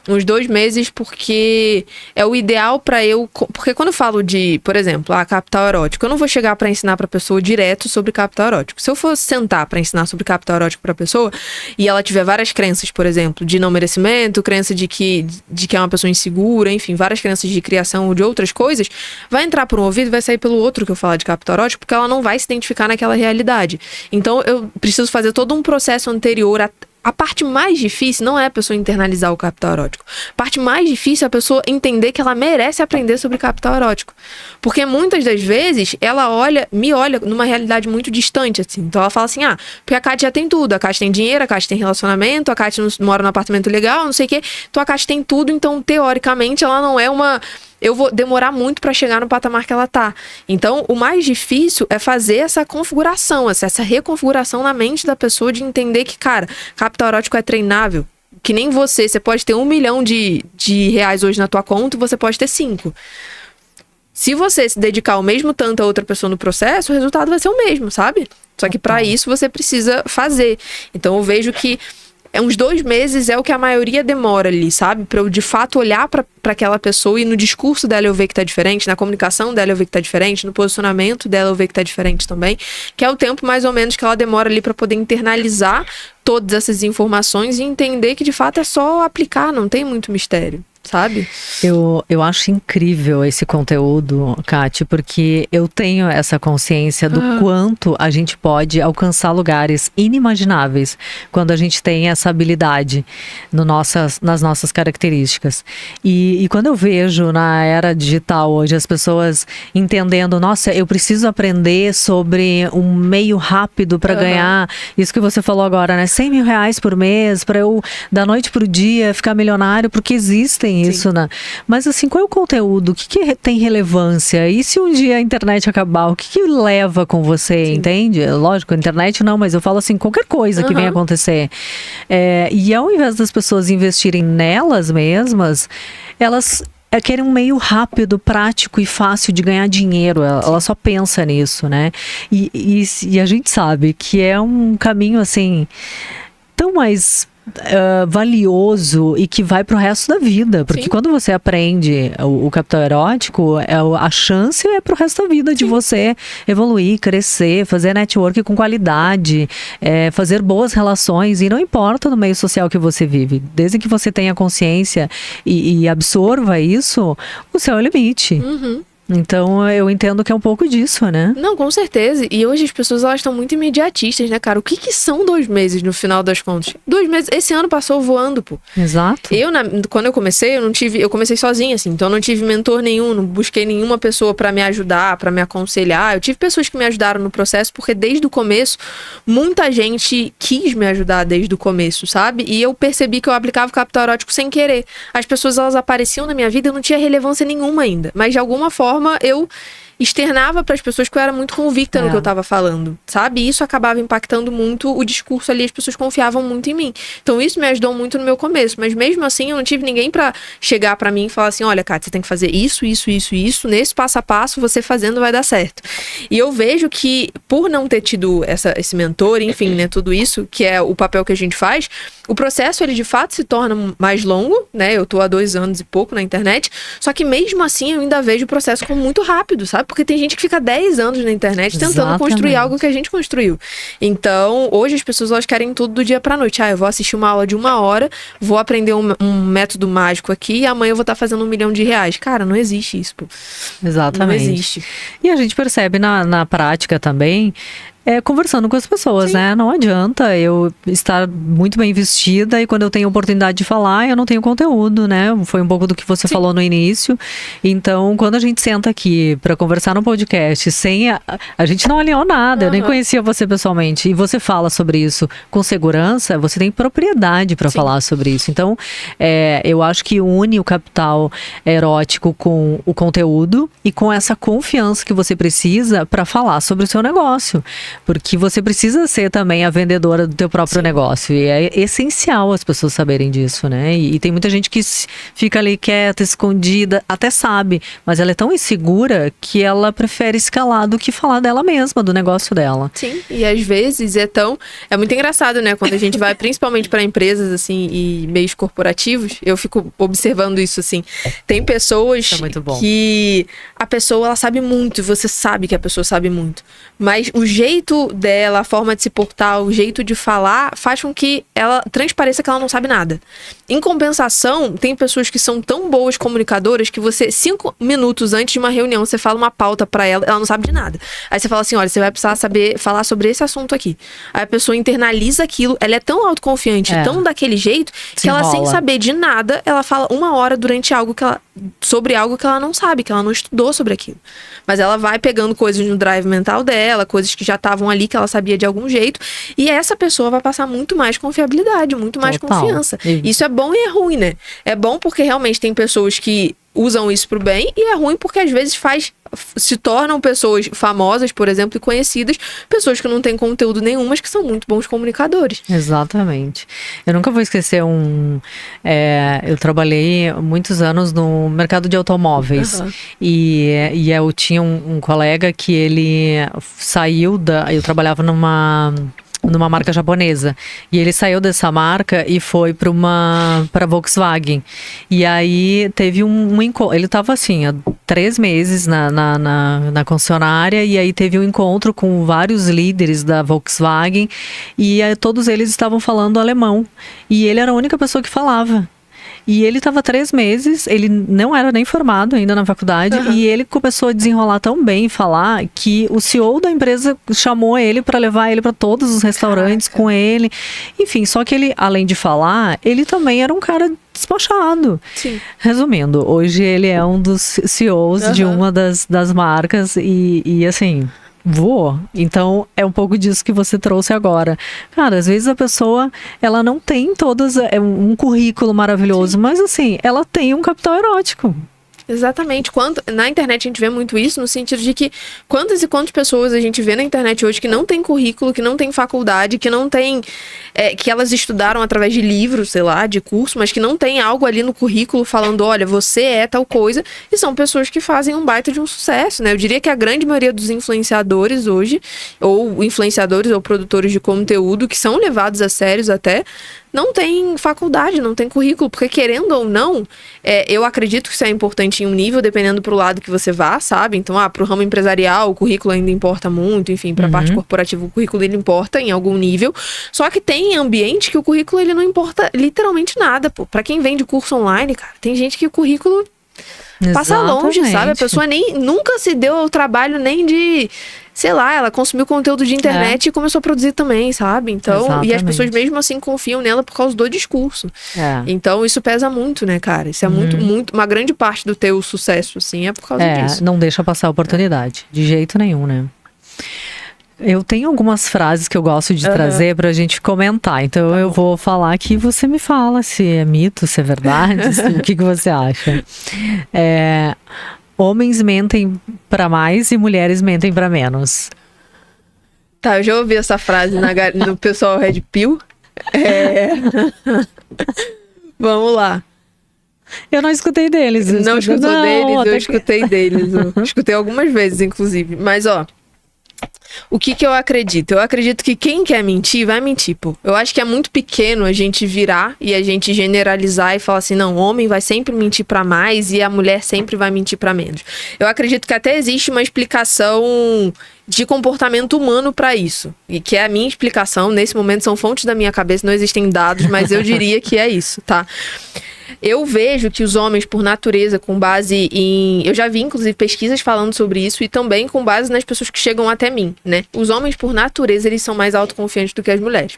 Uns 2 meses, porque é o ideal pra eu... Porque quando eu falo de, por exemplo, capital erótico, eu não vou chegar pra ensinar pra pessoa direto sobre capital erótico. Se eu for sentar pra ensinar sobre capital erótico pra pessoa e ela tiver várias crenças, por exemplo, de não merecimento, crença de que é uma pessoa insegura, enfim, várias crenças de criação ou de outras coisas, vai entrar por um ouvido e vai sair pelo outro que eu falar de capital erótico, porque ela não vai se identificar naquela realidade. Então, eu preciso fazer todo um processo anterior a parte mais difícil não é a pessoa internalizar o capital erótico. A parte mais difícil é a pessoa entender que ela merece aprender sobre capital erótico. Porque muitas das vezes ela me olha numa realidade muito distante, assim. Então ela fala assim, porque a Kátia já tem tudo. A Kátia tem dinheiro, a Kátia tem relacionamento, a Kátia mora num apartamento legal, não sei o quê. Então a Kátia tem tudo, então teoricamente ela não é uma... Eu vou demorar muito para chegar no patamar que ela tá. Então, o mais difícil é fazer essa configuração, essa reconfiguração na mente da pessoa de entender que, cara, capital erótico é treinável. Que nem você pode ter 1 milhão de reais hoje na tua conta e você pode ter 5. Se você se dedicar o mesmo tanto a outra pessoa no processo, o resultado vai ser o mesmo, sabe? Só que para isso você precisa fazer. Então, eu vejo que uns 2 meses é o que a maioria demora ali, sabe? Pra eu, de fato, olhar pra aquela pessoa e no discurso dela eu ver que tá diferente, na comunicação dela eu ver que tá diferente, no posicionamento dela eu ver que tá diferente também, que é o tempo mais ou menos que ela demora ali pra poder internalizar todas essas informações e entender que, de fato, é só aplicar, não tem muito mistério. Sabe? Eu acho incrível esse conteúdo, Kátia, porque eu tenho essa consciência do quanto a gente pode alcançar lugares inimagináveis quando a gente tem essa habilidade nas nossas características. E quando eu vejo na era digital hoje as pessoas entendendo, nossa, eu preciso aprender sobre um meio rápido para ganhar, isso que você falou agora, né? 100 mil reais por mês, para eu, da noite pro dia, ficar milionário, porque existem isso, né? Mas assim, qual é o conteúdo? O que tem relevância? E se um dia a internet acabar, o que leva com você, entende? Lógico, a internet não, mas eu falo assim, qualquer coisa que venha acontecer. E ao invés das pessoas investirem nelas mesmas, elas querem um meio rápido, prático e fácil de ganhar dinheiro. Ela só pensa nisso, né? E a gente sabe que é um caminho, assim, tão mais valioso e que vai pro resto da vida, porque quando você aprende o capital erótico, a chance é pro resto da vida de você evoluir, crescer, fazer network com qualidade, fazer boas relações, e não importa no meio social que você vive, desde que você tenha consciência e absorva isso, o céu é o limite. Então, eu entendo que é um pouco disso, né? Não, com certeza. E hoje as pessoas, elas estão muito imediatistas, né, cara? O que são 2 meses no final das contas? 2 meses, esse ano passou voando, pô. Exato. Quando eu comecei, eu comecei sozinha, assim. Então, eu não tive mentor nenhum, não busquei nenhuma pessoa pra me ajudar, pra me aconselhar. Eu tive pessoas que me ajudaram no processo, porque desde o começo, muita gente quis me ajudar desde o começo, sabe? E eu percebi que eu aplicava o capital erótico sem querer. As pessoas, elas apareciam na minha vida e eu não tinha relevância nenhuma ainda. Mas, de alguma forma, eu externava para as pessoas que eu era muito convicta no que eu tava falando, sabe? E isso acabava impactando muito o discurso ali, as pessoas confiavam muito em mim. Então isso me ajudou muito no meu começo, mas mesmo assim eu não tive ninguém para chegar para mim e falar assim, olha, Kátia, você tem que fazer isso, nesse passo a passo, você fazendo vai dar certo. E eu vejo que por não ter tido esse mentor, enfim, né, tudo isso, que é o papel que a gente faz, o processo, ele de fato se torna mais longo, né? Eu tô há 2 anos e pouco na internet, só que mesmo assim eu ainda vejo o processo como muito rápido, sabe? Porque tem gente que fica 10 anos na internet tentando construir algo que a gente construiu. Então, hoje as pessoas, elas querem tudo do dia pra noite. Eu vou assistir uma aula de 1 hora, vou aprender um método mágico aqui e amanhã eu vou estar fazendo 1 milhão de reais. Cara, não existe isso, pô. Exatamente. Não existe. E a gente percebe na prática também conversando com as pessoas, né? Não adianta eu estar muito bem vestida e quando eu tenho oportunidade de falar, eu não tenho conteúdo, né? Foi um pouco do que você falou no início. Então, quando a gente senta aqui para conversar no podcast, sem a gente não alinhou nada, eu nem conhecia você pessoalmente, e você fala sobre isso com segurança, você tem propriedade para falar sobre isso. Então, eu acho que une o capital erótico com o conteúdo e com essa confiança que você precisa para falar sobre o seu negócio. Porque você precisa ser também a vendedora do teu próprio negócio. E é essencial as pessoas saberem disso, né? E tem muita gente que fica ali quieta, escondida, até sabe, mas ela é tão insegura que ela prefere escalar do que falar dela mesma, do negócio dela. Sim, e às vezes é muito engraçado, né? Quando a gente vai principalmente para empresas, assim, e meios corporativos, eu fico observando isso, assim. Tem pessoas que a pessoa, ela sabe muito, você sabe que a pessoa sabe muito, mas o jeito dela, a forma de se portar, o jeito de falar, faz com que ela transpareça que ela não sabe nada. Em compensação, tem pessoas que são tão boas comunicadoras que você, 5 minutos antes de uma reunião, você fala uma pauta pra ela, ela não sabe de nada. Aí você fala assim, olha, você vai precisar saber falar sobre esse assunto aqui. Aí a pessoa internaliza aquilo, ela é tão autoconfiante, tão daquele jeito, que ela, sem saber de nada, ela fala 1 hora sobre algo que ela não sabe, que ela não estudou sobre aquilo. Mas ela vai pegando coisas no drive mental dela, coisas que já estavam ali, que ela sabia de algum jeito, e essa pessoa vai passar muito mais confiabilidade, muito mais confiança. Isso é bom e é ruim, né? É bom porque realmente tem pessoas que usam isso pro bem, e é ruim porque às vezes se tornam pessoas famosas, por exemplo, e conhecidas, pessoas que não têm conteúdo nenhum, mas que são muito bons comunicadores. Exatamente. Eu nunca vou esquecer eu trabalhei muitos anos no mercado de automóveis, e eu tinha um colega que ele saiu eu trabalhava numa marca japonesa. E ele saiu dessa marca e foi para Volkswagen. E aí teve um encontro. Ele estava assim, há 3 meses na concessionária, e aí teve um encontro com vários líderes da Volkswagen, e aí, todos eles estavam falando alemão. E ele era a única pessoa que falava. E ele estava 3 meses, ele não era nem formado ainda na faculdade, e ele começou a desenrolar tão bem, falar, que o CEO da empresa chamou ele para levar ele para todos os restaurantes com ele. Enfim, só que ele, além de falar, ele também era um cara despachado. Sim. Resumindo, hoje ele é um dos CEOs de uma das marcas e assim... voou. Então, é um pouco disso que você trouxe agora. Cara, às vezes a pessoa, ela não tem um currículo maravilhoso, mas assim, ela tem um capital erótico. Exatamente. Na internet a gente vê muito isso, no sentido de que quantas e quantas pessoas a gente vê na internet hoje que não tem currículo, que não tem faculdade, que não tem... que elas estudaram através de livros, sei lá, de curso, mas que não tem algo ali no currículo falando, olha, você é tal coisa, e são pessoas que fazem um baita de um sucesso, né? Eu diria que a grande maioria dos influenciadores hoje, ou influenciadores ou produtores de conteúdo, que são levados a sérios até, não tem faculdade, não tem currículo, porque querendo ou não, eu acredito que isso é importante em um nível, dependendo pro lado que você vá, sabe? Então, pro ramo empresarial, o currículo ainda importa muito, enfim, pra parte corporativa, o currículo ele importa em algum nível, só que tem ambiente que o currículo ele não importa literalmente nada, pô. Pra quem vende curso online, cara, tem gente que o currículo passa longe, sabe? A pessoa nunca se deu ao trabalho nem de... sei lá, ela consumiu conteúdo de internet e começou a produzir também, sabe? Então, e as pessoas mesmo assim confiam nela por causa do discurso. Então, isso pesa muito, né, cara? Isso é muito, uma grande parte do teu sucesso, assim, é por causa disso. Não deixa passar a oportunidade, de jeito nenhum, né? Eu tenho algumas frases que eu gosto de trazer pra gente comentar. Então, eu vou falar aqui e você me fala se é mito, se é verdade, o que você acha. Homens mentem pra mais e mulheres mentem pra menos. Tá, eu já ouvi essa frase no pessoal Red Pill. Vamos lá. Eu não escutei deles. Não escutou deles? Eu escutei deles. Eu escutei algumas vezes, inclusive. Mas, o que eu acredito? Eu acredito que quem quer mentir, vai mentir, pô. Eu acho que é muito pequeno a gente virar e a gente generalizar e falar assim, não, o homem vai sempre mentir pra mais e a mulher sempre vai mentir pra menos. Eu acredito que até existe uma explicação de comportamento humano pra isso. E que é a minha explicação, nesse momento são fontes da minha cabeça, não existem dados, mas eu diria que é isso, tá? Eu vejo que os homens, por natureza, com base em... Eu já vi, inclusive, pesquisas falando sobre isso e também com base nas pessoas que chegam até mim, né? Os homens, por natureza, eles são mais autoconfiantes do que as mulheres.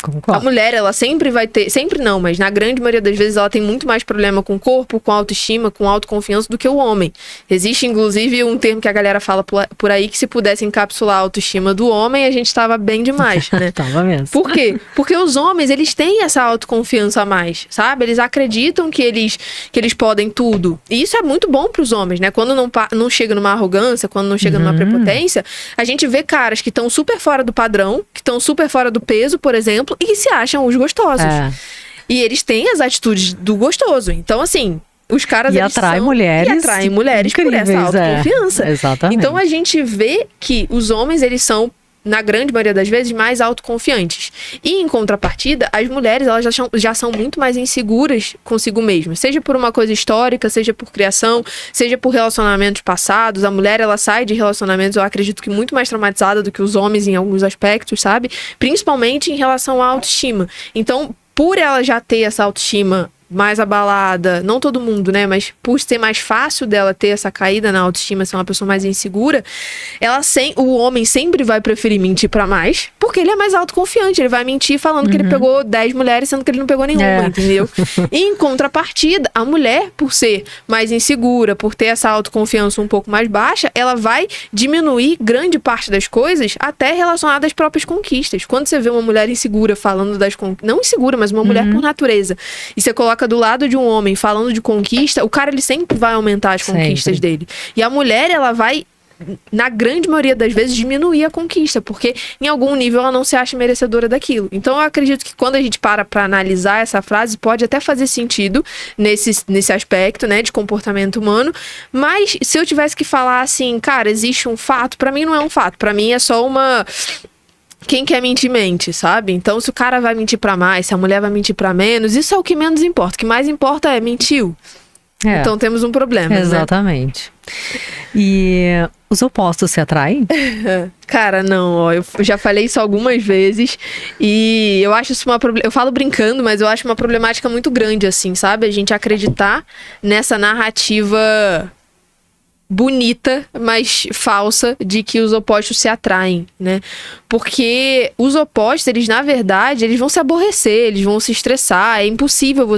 Concordo. A mulher, ela sempre vai ter... Sempre não, mas na grande maioria das vezes ela tem muito mais problema com o corpo, com autoestima, com autoconfiança do que o homem. Existe, inclusive, um termo que a galera fala por aí que se pudesse encapsular a autoestima do homem, a gente tava bem demais, né? Tava mesmo. Por quê? Porque os homens, eles têm essa autoconfiança a mais, sabe? Eles acreditam que eles podem tudo. E isso é muito bom pros homens, né? Quando não chega numa arrogância, quando não chega numa prepotência, a gente vê caras que estão super fora do padrão, que estão super fora do peso, por exemplo, e que se acham os gostosos. E eles têm as atitudes do gostoso. Então, assim, os caras... E atraem mulheres por essa autoconfiança. Exatamente. Então, a gente vê que os homens, eles são, na grande maioria das vezes, mais autoconfiantes. E, em contrapartida, as mulheres, elas já são muito mais inseguras consigo mesmas. Seja por uma coisa histórica, seja por criação, seja por relacionamentos passados. A mulher, ela sai de relacionamentos, eu acredito que muito mais traumatizada do que os homens em alguns aspectos, sabe? Principalmente em relação à autoestima. Então, por ela já ter essa autoestima mais abalada, não todo mundo, né, mas por ser mais fácil dela ter essa caída na autoestima, ser uma pessoa mais insegura, o homem sempre vai preferir mentir pra mais, porque ele é mais autoconfiante, ele vai mentir falando que ele pegou 10 mulheres, sendo que ele não pegou nenhuma, entendeu? E em contrapartida, a mulher, por ser mais insegura, por ter essa autoconfiança um pouco mais baixa, ela vai diminuir grande parte das coisas, até relacionadas às próprias conquistas. Quando você vê uma mulher insegura falando das conquistas, não insegura, mas uma mulher por natureza, e você coloca do lado de um homem falando de conquista, o cara, ele sempre vai aumentar as conquistas dele. E a mulher, ela vai, na grande maioria das vezes, diminuir a conquista, porque em algum nível ela não se acha merecedora daquilo. Então eu acredito que quando a gente para analisar essa frase, pode até fazer sentido nesse aspecto, né, de comportamento humano, mas se eu tivesse que falar assim, cara, existe um fato, pra mim não é um fato, pra mim é só uma... Quem quer mentir, mente, sabe? Então, se o cara vai mentir pra mais, se a mulher vai mentir pra menos, isso é o que menos importa. O que mais importa é mentiu. Então, temos um problema, exatamente. Né? E os opostos se atraem? Cara, não, ó, eu já falei isso algumas vezes e eu acho isso eu falo brincando, mas eu acho uma problemática muito grande, assim, sabe? A gente acreditar nessa narrativa bonita, mas falsa, de que os opostos se atraem, né? Porque os opostos, eles, na verdade, eles vão se aborrecer, eles vão se estressar. É impossível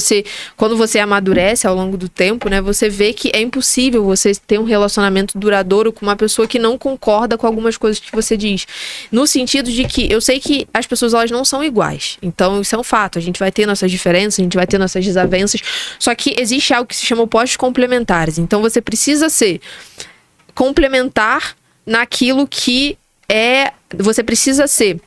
quando você amadurece ao longo do tempo, né? Você vê que é impossível você ter um relacionamento duradouro com uma pessoa que não concorda com algumas coisas que você diz. No sentido de que, eu sei que as pessoas, elas não são iguais. Então, isso é um fato. A gente vai ter nossas diferenças, a gente vai ter nossas desavenças. Só que existe algo que se chama opostos complementares. Então, você precisa ser complementar naquilo que você precisa ser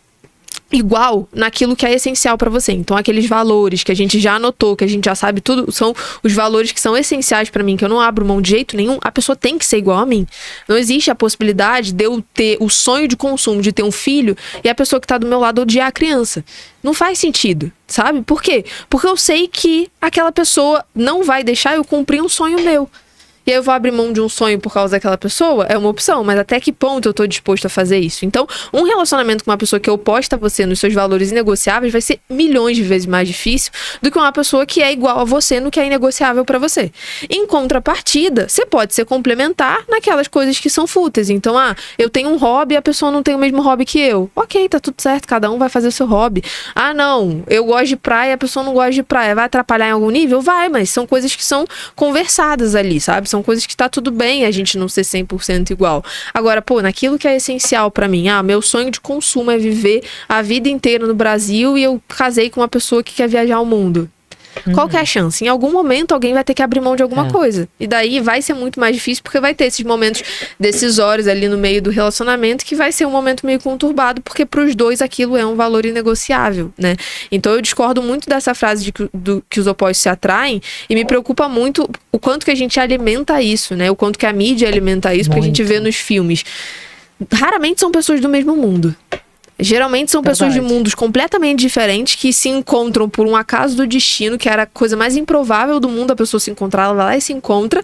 igual naquilo que é essencial pra você. Então, aqueles valores que a gente já anotou, que a gente já sabe tudo, são os valores que são essenciais pra mim, que eu não abro mão de jeito nenhum. A pessoa tem que ser igual a mim. Não existe a possibilidade de eu ter o sonho de consumo, de ter um filho, e a pessoa que tá do meu lado odiar a criança. Não faz sentido, sabe? Por quê? Porque eu sei que aquela pessoa não vai deixar eu cumprir um sonho meu. E aí eu vou abrir mão de um sonho por causa daquela pessoa? É uma opção, mas até que ponto eu tô disposto a fazer isso? Então, um relacionamento com uma pessoa que é oposta a você nos seus valores inegociáveis vai ser milhões de vezes mais difícil do que uma pessoa que é igual a você no que é inegociável pra você. Em contrapartida, você pode ser complementar naquelas coisas que são fúteis. Então, eu tenho um hobby e a pessoa não tem o mesmo hobby que eu. Ok, tá tudo certo, cada um vai fazer o seu hobby. Não, eu gosto de praia e a pessoa não gosta de praia. Vai atrapalhar em algum nível? Vai, mas são coisas que são conversadas ali, sabe? São coisas que tá tudo bem a gente não ser 100% igual. Agora, naquilo que é essencial pra mim, meu sonho de consumo é viver a vida inteira no Brasil e eu casei com uma pessoa que quer viajar ao mundo. Qual que é a chance? Em algum momento alguém vai ter que abrir mão de alguma coisa. E daí vai ser muito mais difícil, porque vai ter esses momentos decisórios ali no meio do relacionamento, que vai ser um momento meio conturbado, porque pros dois aquilo é um valor inegociável, né? Então eu discordo muito dessa frase de que os opostos se atraem, e me preocupa muito o quanto que a gente alimenta isso, né? O quanto que a mídia alimenta isso, porque a gente vê nos filmes. Raramente são pessoas do mesmo mundo. Geralmente são pessoas de mundos completamente diferentes que se encontram por um acaso do destino, que era a coisa mais improvável do mundo, a pessoa se encontrar, ela vai lá e se encontra,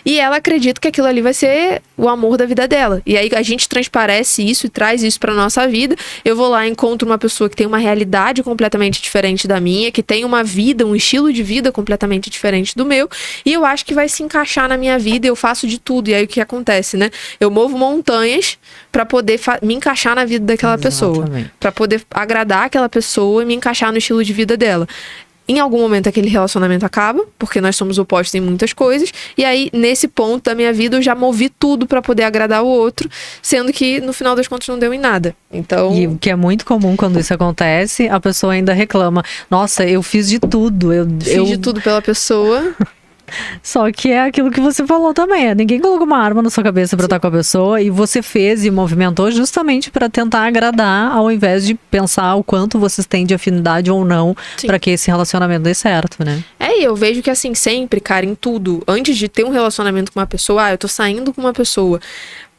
e ela acredita que aquilo ali vai ser o amor da vida dela. E aí a gente transparece isso e traz isso pra nossa vida. Eu vou lá e encontro uma pessoa que tem uma realidade completamente diferente da minha, que tem uma vida, um estilo de vida completamente diferente do meu, e eu acho que vai se encaixar na minha vida, eu faço de tudo. E aí o que acontece, né? Eu movo montanhas pra poder me encaixar na vida daquela pessoa, pra poder agradar aquela pessoa e me encaixar no estilo de vida dela. Em algum momento aquele relacionamento acaba, porque nós somos opostos em muitas coisas, e aí nesse ponto da minha vida eu já movi tudo pra poder agradar o outro, sendo que no final das contas não deu em nada. Então... E o que é muito comum quando isso acontece, a pessoa ainda reclama, nossa, eu fiz de tudo. Fiz de tudo pela pessoa... Só que é aquilo que você falou também. Ninguém colocou uma arma na sua cabeça pra estar com a pessoa, e você fez e movimentou justamente pra tentar agradar, ao invés de pensar o quanto vocês têm de afinidade ou não pra que esse relacionamento dê certo, né? E eu vejo que assim, sempre, cara, em tudo, antes de ter um relacionamento com uma pessoa, eu tô saindo com uma pessoa,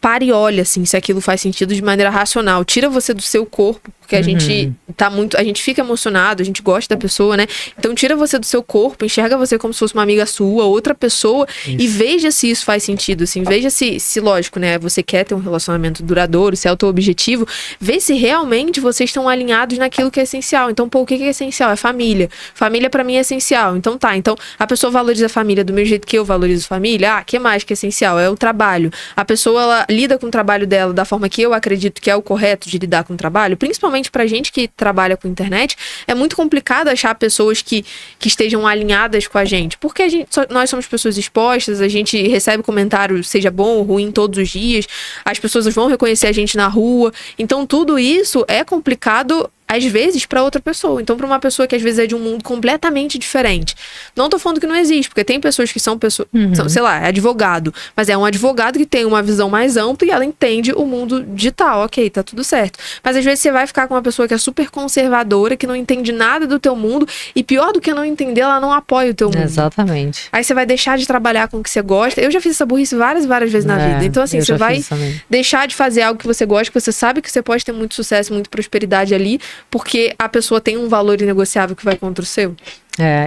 para e olha, assim, se aquilo faz sentido de maneira racional. Tira você do seu corpo, porque a gente tá muito... A gente fica emocionado, a gente gosta da pessoa, né? Então tira você do seu corpo, enxerga você como se fosse uma amiga sua, outra pessoa, e veja se isso faz sentido, assim. Veja se, lógico, né? Você quer ter um relacionamento duradouro, se é o teu objetivo. Vê se realmente vocês estão alinhados naquilo que é essencial. Então, pô, o que é essencial? É família. Família pra mim é essencial. Então tá, então a pessoa valoriza a família do mesmo jeito que eu valorizo a família. Ah, que mais que é essencial? É o trabalho. A pessoa, ela lida com o trabalho dela da forma que eu acredito que é o correto de lidar com o trabalho, principalmente pra gente que trabalha com internet, é muito complicado achar pessoas que estejam alinhadas com a gente, porque nós somos pessoas expostas, a gente recebe comentário, seja bom ou ruim, todos os dias, as pessoas vão reconhecer a gente na rua, então tudo isso é complicado às vezes para outra pessoa. Então, para uma pessoa que às vezes é de um mundo completamente diferente. Não tô falando que não existe, porque tem pessoas que são pessoas, sei lá, é advogado, mas é um advogado que tem uma visão mais ampla e ela entende o mundo digital, ok, tá tudo certo. Mas às vezes você vai ficar com uma pessoa que é super conservadora, que não entende nada do teu mundo, e pior do que não entender, ela não apoia o teu mundo. Exatamente. Aí você vai deixar de trabalhar com o que você gosta. Eu já fiz essa burrice várias vezes na vida. Então, assim, você vai deixar de fazer algo que você gosta, que você sabe que você pode ter muito sucesso, muita prosperidade ali, porque a pessoa tem um valor inegociável que vai contra o seu.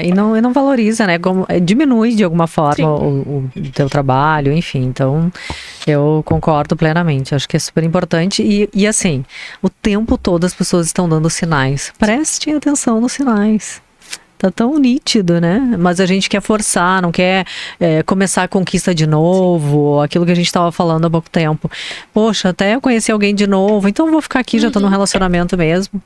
E não valoriza, né? Diminui de alguma forma o teu trabalho, enfim. Então, eu concordo plenamente. Acho que é super importante. E assim, o tempo todo as pessoas estão dando sinais. Prestem atenção nos sinais. Tá tão nítido, né? Mas a gente quer forçar, não quer começar a conquista de novo, aquilo que a gente tava falando há pouco tempo. Poxa, até eu conheci alguém de novo, então eu vou ficar aqui, já tô num relacionamento mesmo.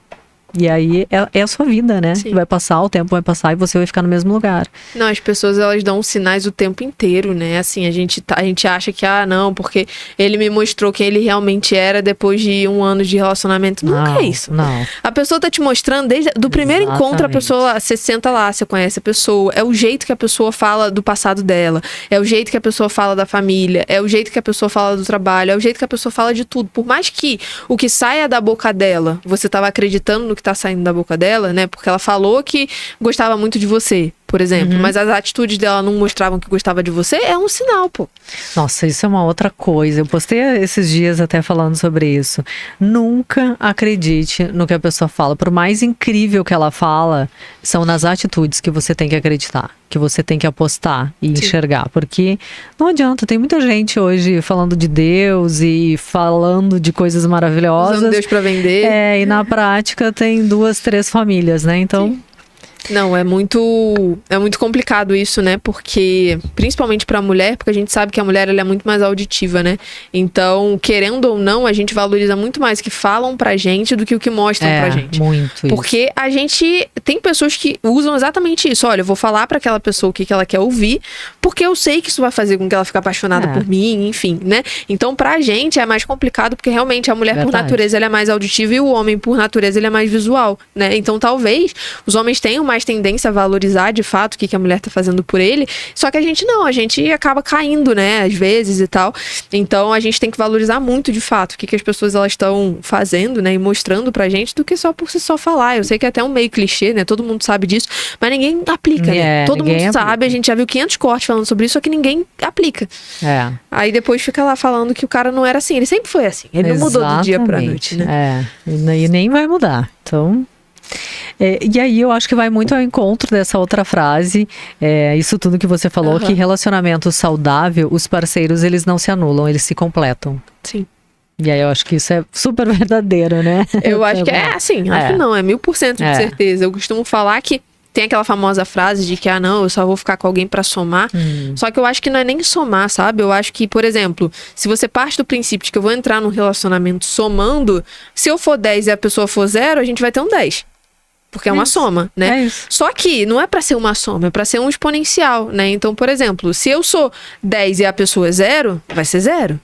E aí é a sua vida, né? Vai passar, o tempo vai passar e você vai ficar no mesmo lugar. Não, as pessoas, elas dão sinais o tempo inteiro, né? Assim, a gente acha que, não, porque ele me mostrou quem ele realmente era depois de 1 ano de relacionamento. Nunca é isso. Não. A pessoa tá te mostrando desde do primeiro encontro, a pessoa, você senta lá, você conhece a pessoa, é o jeito que a pessoa fala do passado dela, é o jeito que a pessoa fala da família, é o jeito que a pessoa fala do trabalho, é o jeito que a pessoa fala de tudo. Por mais que o que saia da boca dela, você tava acreditando no que tá saindo da boca dela, né? Porque ela falou que gostava muito de você, por exemplo. Mas as atitudes dela não mostravam que gostava de você, é um sinal, pô. Nossa, isso é uma outra coisa. Eu postei esses dias até falando sobre isso. Nunca acredite no que a pessoa fala. Por mais incrível que ela fala, são nas atitudes que você tem que acreditar, que você tem que apostar e enxergar. Porque não adianta, tem muita gente hoje falando de Deus e falando de coisas maravilhosas. Usando Deus pra vender. E na prática tem 2, 3 famílias, né? Então... Não, é muito complicado isso, né? Porque, principalmente pra mulher, porque a gente sabe que a mulher ela é muito mais auditiva, né? Então, querendo ou não, a gente valoriza muito mais o que falam pra gente do que o que mostram pra gente. Muito porque isso. A gente tem pessoas que usam exatamente isso. Olha, eu vou falar pra aquela pessoa o que ela quer ouvir, porque eu sei que isso vai fazer com que ela fique apaixonada por mim, enfim, né? Então, pra gente é mais complicado, porque realmente a mulher, por natureza, ela é mais auditiva e o homem, por natureza, ele é mais visual, né? Então, talvez os homens tenham mais tendência a valorizar de fato o que a mulher tá fazendo por ele, só que a gente acaba caindo, né, às vezes e tal. Então a gente tem que valorizar muito de fato o que as pessoas elas estão fazendo, né, e mostrando pra gente, do que só por si só falar. Eu sei que é até um meio clichê, né, todo mundo sabe disso, mas ninguém aplica, né? Todo mundo sabe, a gente já viu 500 cortes falando sobre isso, só que ninguém aplica. Aí depois fica lá falando que o cara não era assim, ele sempre foi assim, ele não mudou do dia pra noite, né? E nem vai mudar, então... e aí eu acho que vai muito ao encontro dessa outra frase, isso tudo que você falou, que relacionamento saudável, os parceiros, eles não se anulam, eles se completam. Sim. E aí eu acho que isso é super verdadeiro, né? Eu acho que acho que não, é 1000% de certeza. Eu costumo falar que tem aquela famosa frase de que, não, eu só vou ficar com alguém pra somar. Só que eu acho que não é nem somar, sabe? Eu acho que, por exemplo, se você parte do princípio de que eu vou entrar num relacionamento somando, se eu for 10 e a pessoa for 0, a gente vai ter um 10. Porque é uma soma, né? Só que não é pra ser uma soma, é pra ser um exponencial, né? Então, por exemplo, se eu sou 10 e a pessoa é 0, vai ser 0.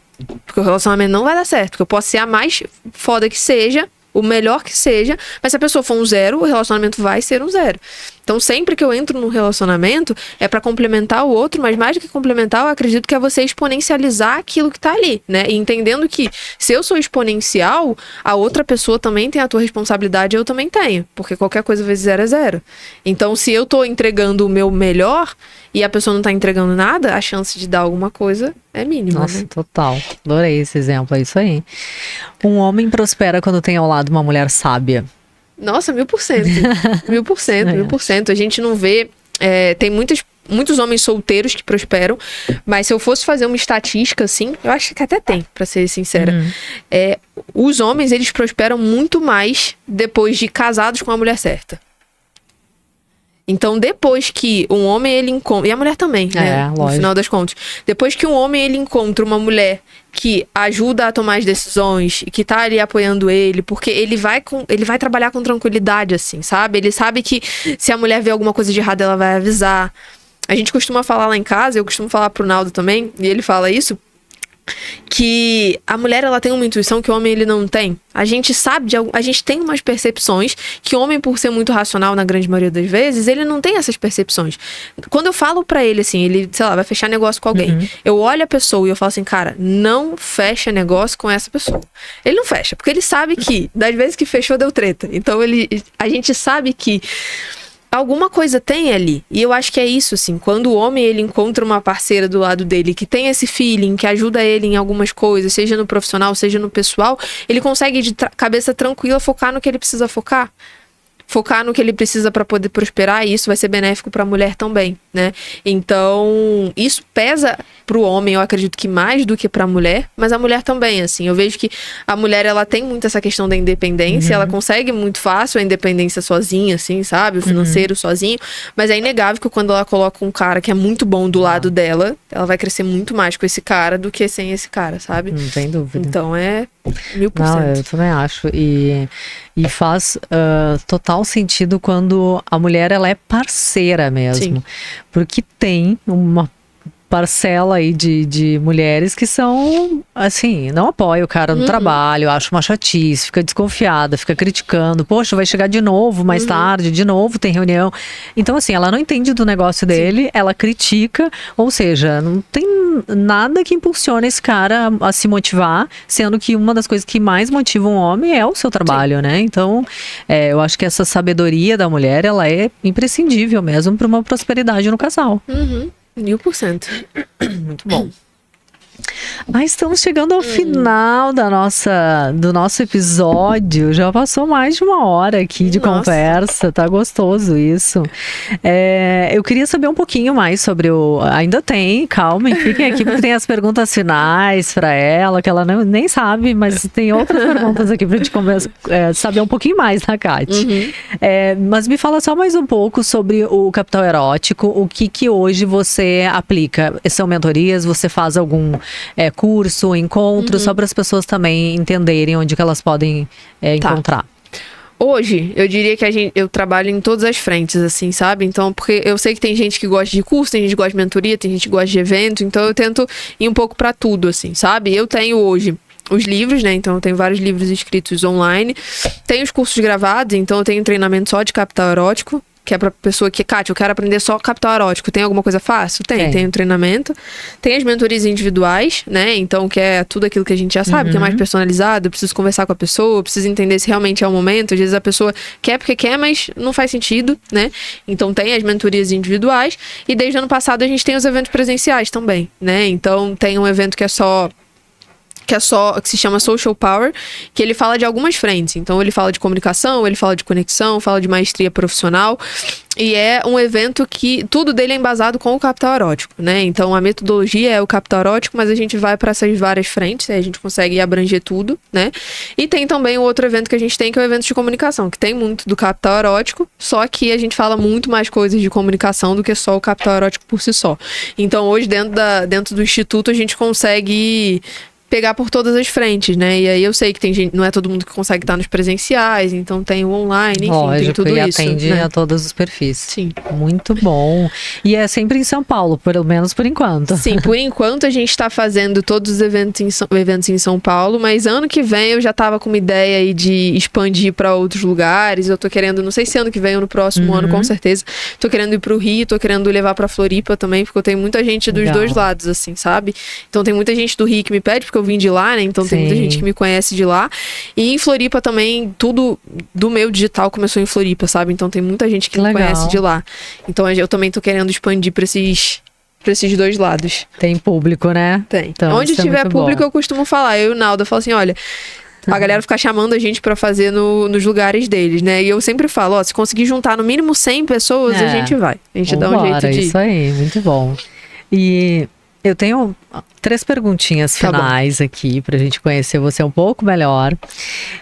Porque o relacionamento não vai dar certo. Porque eu posso ser a mais foda que seja, o melhor que seja, mas se a pessoa for um 0, o relacionamento vai ser um 0. Então, sempre que eu entro num relacionamento, é pra complementar o outro, mas mais do que complementar, eu acredito que é você exponencializar aquilo que tá ali, né? E entendendo que se eu sou exponencial, a outra pessoa também tem a tua responsabilidade, eu também tenho. Porque qualquer coisa vezes 0 é 0. Então, se eu tô entregando o meu melhor e a pessoa não tá entregando nada, a chance de dar alguma coisa é mínima. Nossa, né? Total. Adorei esse exemplo, é isso aí. Um homem prospera quando tem ao lado uma mulher sábia. Nossa, 1000%. 1000%. A gente não vê... tem muitos homens solteiros que prosperam, mas se eu fosse fazer uma estatística, assim, eu acho que até tem, pra ser sincera. Os homens, eles prosperam muito mais depois de casados com a mulher certa. Então, depois que um homem, ele encontra... E a mulher também, né? No final das contas. Depois que um homem, ele encontra uma mulher que ajuda a tomar as decisões e que tá ali apoiando ele, porque ele vai trabalhar com tranquilidade, assim, sabe? Ele sabe que se a mulher vê alguma coisa de errado, ela vai avisar. A gente costuma falar lá em casa, eu costumo falar pro Naldo também, e ele fala isso, que a mulher, ela tem uma intuição que o homem, ele não tem. A gente sabe, a gente tem umas percepções que o homem, por ser muito racional na grande maioria das vezes, ele não tem essas percepções. Quando eu falo pra ele, assim, ele, sei lá, vai fechar negócio com alguém, eu olho a pessoa e eu falo assim, cara, não fecha negócio com essa pessoa. Ele não fecha, porque ele sabe que, das vezes que fechou, deu treta. Então, a gente sabe que alguma coisa tem ali. E eu acho que é isso, assim. Quando o homem, ele encontra uma parceira do lado dele que tem esse feeling, que ajuda ele em algumas coisas, seja no profissional, seja no pessoal, ele consegue de cabeça tranquila focar no que ele precisa focar. Focar no que ele precisa para poder prosperar, e isso vai ser benéfico para a mulher também, né? Então, isso pesa pro homem, eu acredito que mais do que para a mulher, mas a mulher também, assim. Eu vejo que a mulher, ela tem muito essa questão da independência, ela consegue muito fácil a independência sozinha, assim, sabe? O financeiro sozinho, mas é inegável que quando ela coloca um cara que é muito bom do lado dela, ela vai crescer muito mais com esse cara do que sem esse cara, sabe? Não tem dúvida. Então, 1000%. Não, eu também acho. E faz total sentido quando a mulher, ela é parceira mesmo. Sim. Porque tem uma parcela aí de mulheres que são, assim, não apoia o cara no trabalho, acha uma chatice, fica desconfiada, fica criticando, poxa, vai chegar de novo mais tarde, de novo tem reunião. Então, assim, ela não entende do negócio dele, ela critica, ou seja, não tem nada que impulsione esse cara a se motivar, sendo que uma das coisas que mais motiva um homem é o seu trabalho, né? Então, eu acho que essa sabedoria da mulher, ela é imprescindível mesmo para uma prosperidade no casal. 1000%. Muito bom. Estamos chegando ao final do nosso episódio. Já passou mais de uma hora aqui de conversa. Tá gostoso isso. Eu queria saber um pouquinho mais sobre Ainda tem, calma, fiquem aqui porque tem as perguntas finais para ela, que ela nem sabe, mas tem outras perguntas aqui pra gente saber um pouquinho mais, né, Kati? Mas me fala só mais um pouco sobre o Capital Erótico. O que hoje você aplica? São mentorias? Você faz algum curso, encontro, só para as pessoas também entenderem onde que elas podem encontrar? Hoje, eu diria que eu trabalho em todas as frentes, assim, sabe? Então, porque eu sei que tem gente que gosta de curso, tem gente que gosta de mentoria, tem gente que gosta de evento, então eu tento ir um pouco para tudo, assim, sabe? Eu tenho hoje os livros, né? Então eu tenho vários livros escritos online, tenho os cursos gravados, então eu tenho treinamento só de capital erótico. que é pra pessoa que, Kátia, eu quero aprender só capital erótico. Tem alguma coisa fácil? Tem um treinamento. Tem as mentorias individuais, né? Então, que é tudo aquilo que a gente já sabe, que é mais personalizado. Eu preciso conversar com a pessoa, eu preciso entender se realmente é o momento. Às vezes a pessoa quer porque quer, mas não faz sentido, né? Então, tem as mentorias individuais. E desde o ano passado a gente tem os eventos presenciais também, né? Então, tem um evento que se chama Social Power, que ele fala de algumas frentes. Então, ele fala de comunicação, ele fala de conexão, fala de maestria profissional. E é um evento que tudo dele é embasado com o capital erótico, né? Então, a metodologia é o capital erótico, mas a gente vai para essas várias frentes, aí a gente consegue abranger tudo, né? E tem também o outro evento que a gente tem, que é o evento de comunicação, que tem muito do capital erótico, só que a gente fala muito mais coisas de comunicação do que só o capital erótico por si só. Então, hoje, dentro do Instituto, a gente consegue pegar por todas as frentes, né? E aí eu sei que tem gente, não é todo mundo que consegue estar nos presenciais, então tem o online, enfim, lógico, tem tudo e isso. atende né? a todos os perfis. Sim. Muito bom. E é sempre em São Paulo, pelo menos por enquanto. Sim, por enquanto a gente está fazendo todos os eventos em São Paulo, mas ano que vem eu já tava com uma ideia aí de expandir para outros lugares. Eu tô querendo, não sei se ano que vem ou no próximo ano, com certeza. Tô querendo ir pro Rio, tô querendo levar pra Floripa também, porque eu tenho muita gente dos dois lados, assim, sabe? Então tem muita gente do Rio que me pede, porque eu vim de lá, né? Então tem muita gente que me conhece de lá. E em Floripa também, tudo do meu digital começou em Floripa, sabe? Então tem muita gente que me conhece de lá. Então eu também tô querendo expandir pra esses dois lados. Tem público, né? Tem. Então, onde tiver público, eu costumo falar. Eu e o Naldo, eu falo assim, olha, a galera fica chamando a gente pra fazer nos lugares deles, né? E eu sempre falo, ó, se conseguir juntar no mínimo 100 pessoas, a gente vai. A gente dá um jeito de... Isso aí, muito bom. E eu tenho 3 perguntinhas finais aqui pra gente conhecer você um pouco melhor.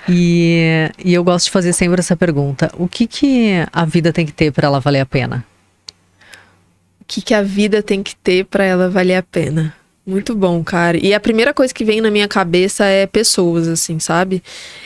E eu gosto de fazer sempre essa pergunta. O que a vida tem que ter pra ela valer a pena? O que a vida tem que ter pra ela valer a pena? Muito bom, cara. E a primeira coisa que vem na minha cabeça é pessoas, assim, sabe?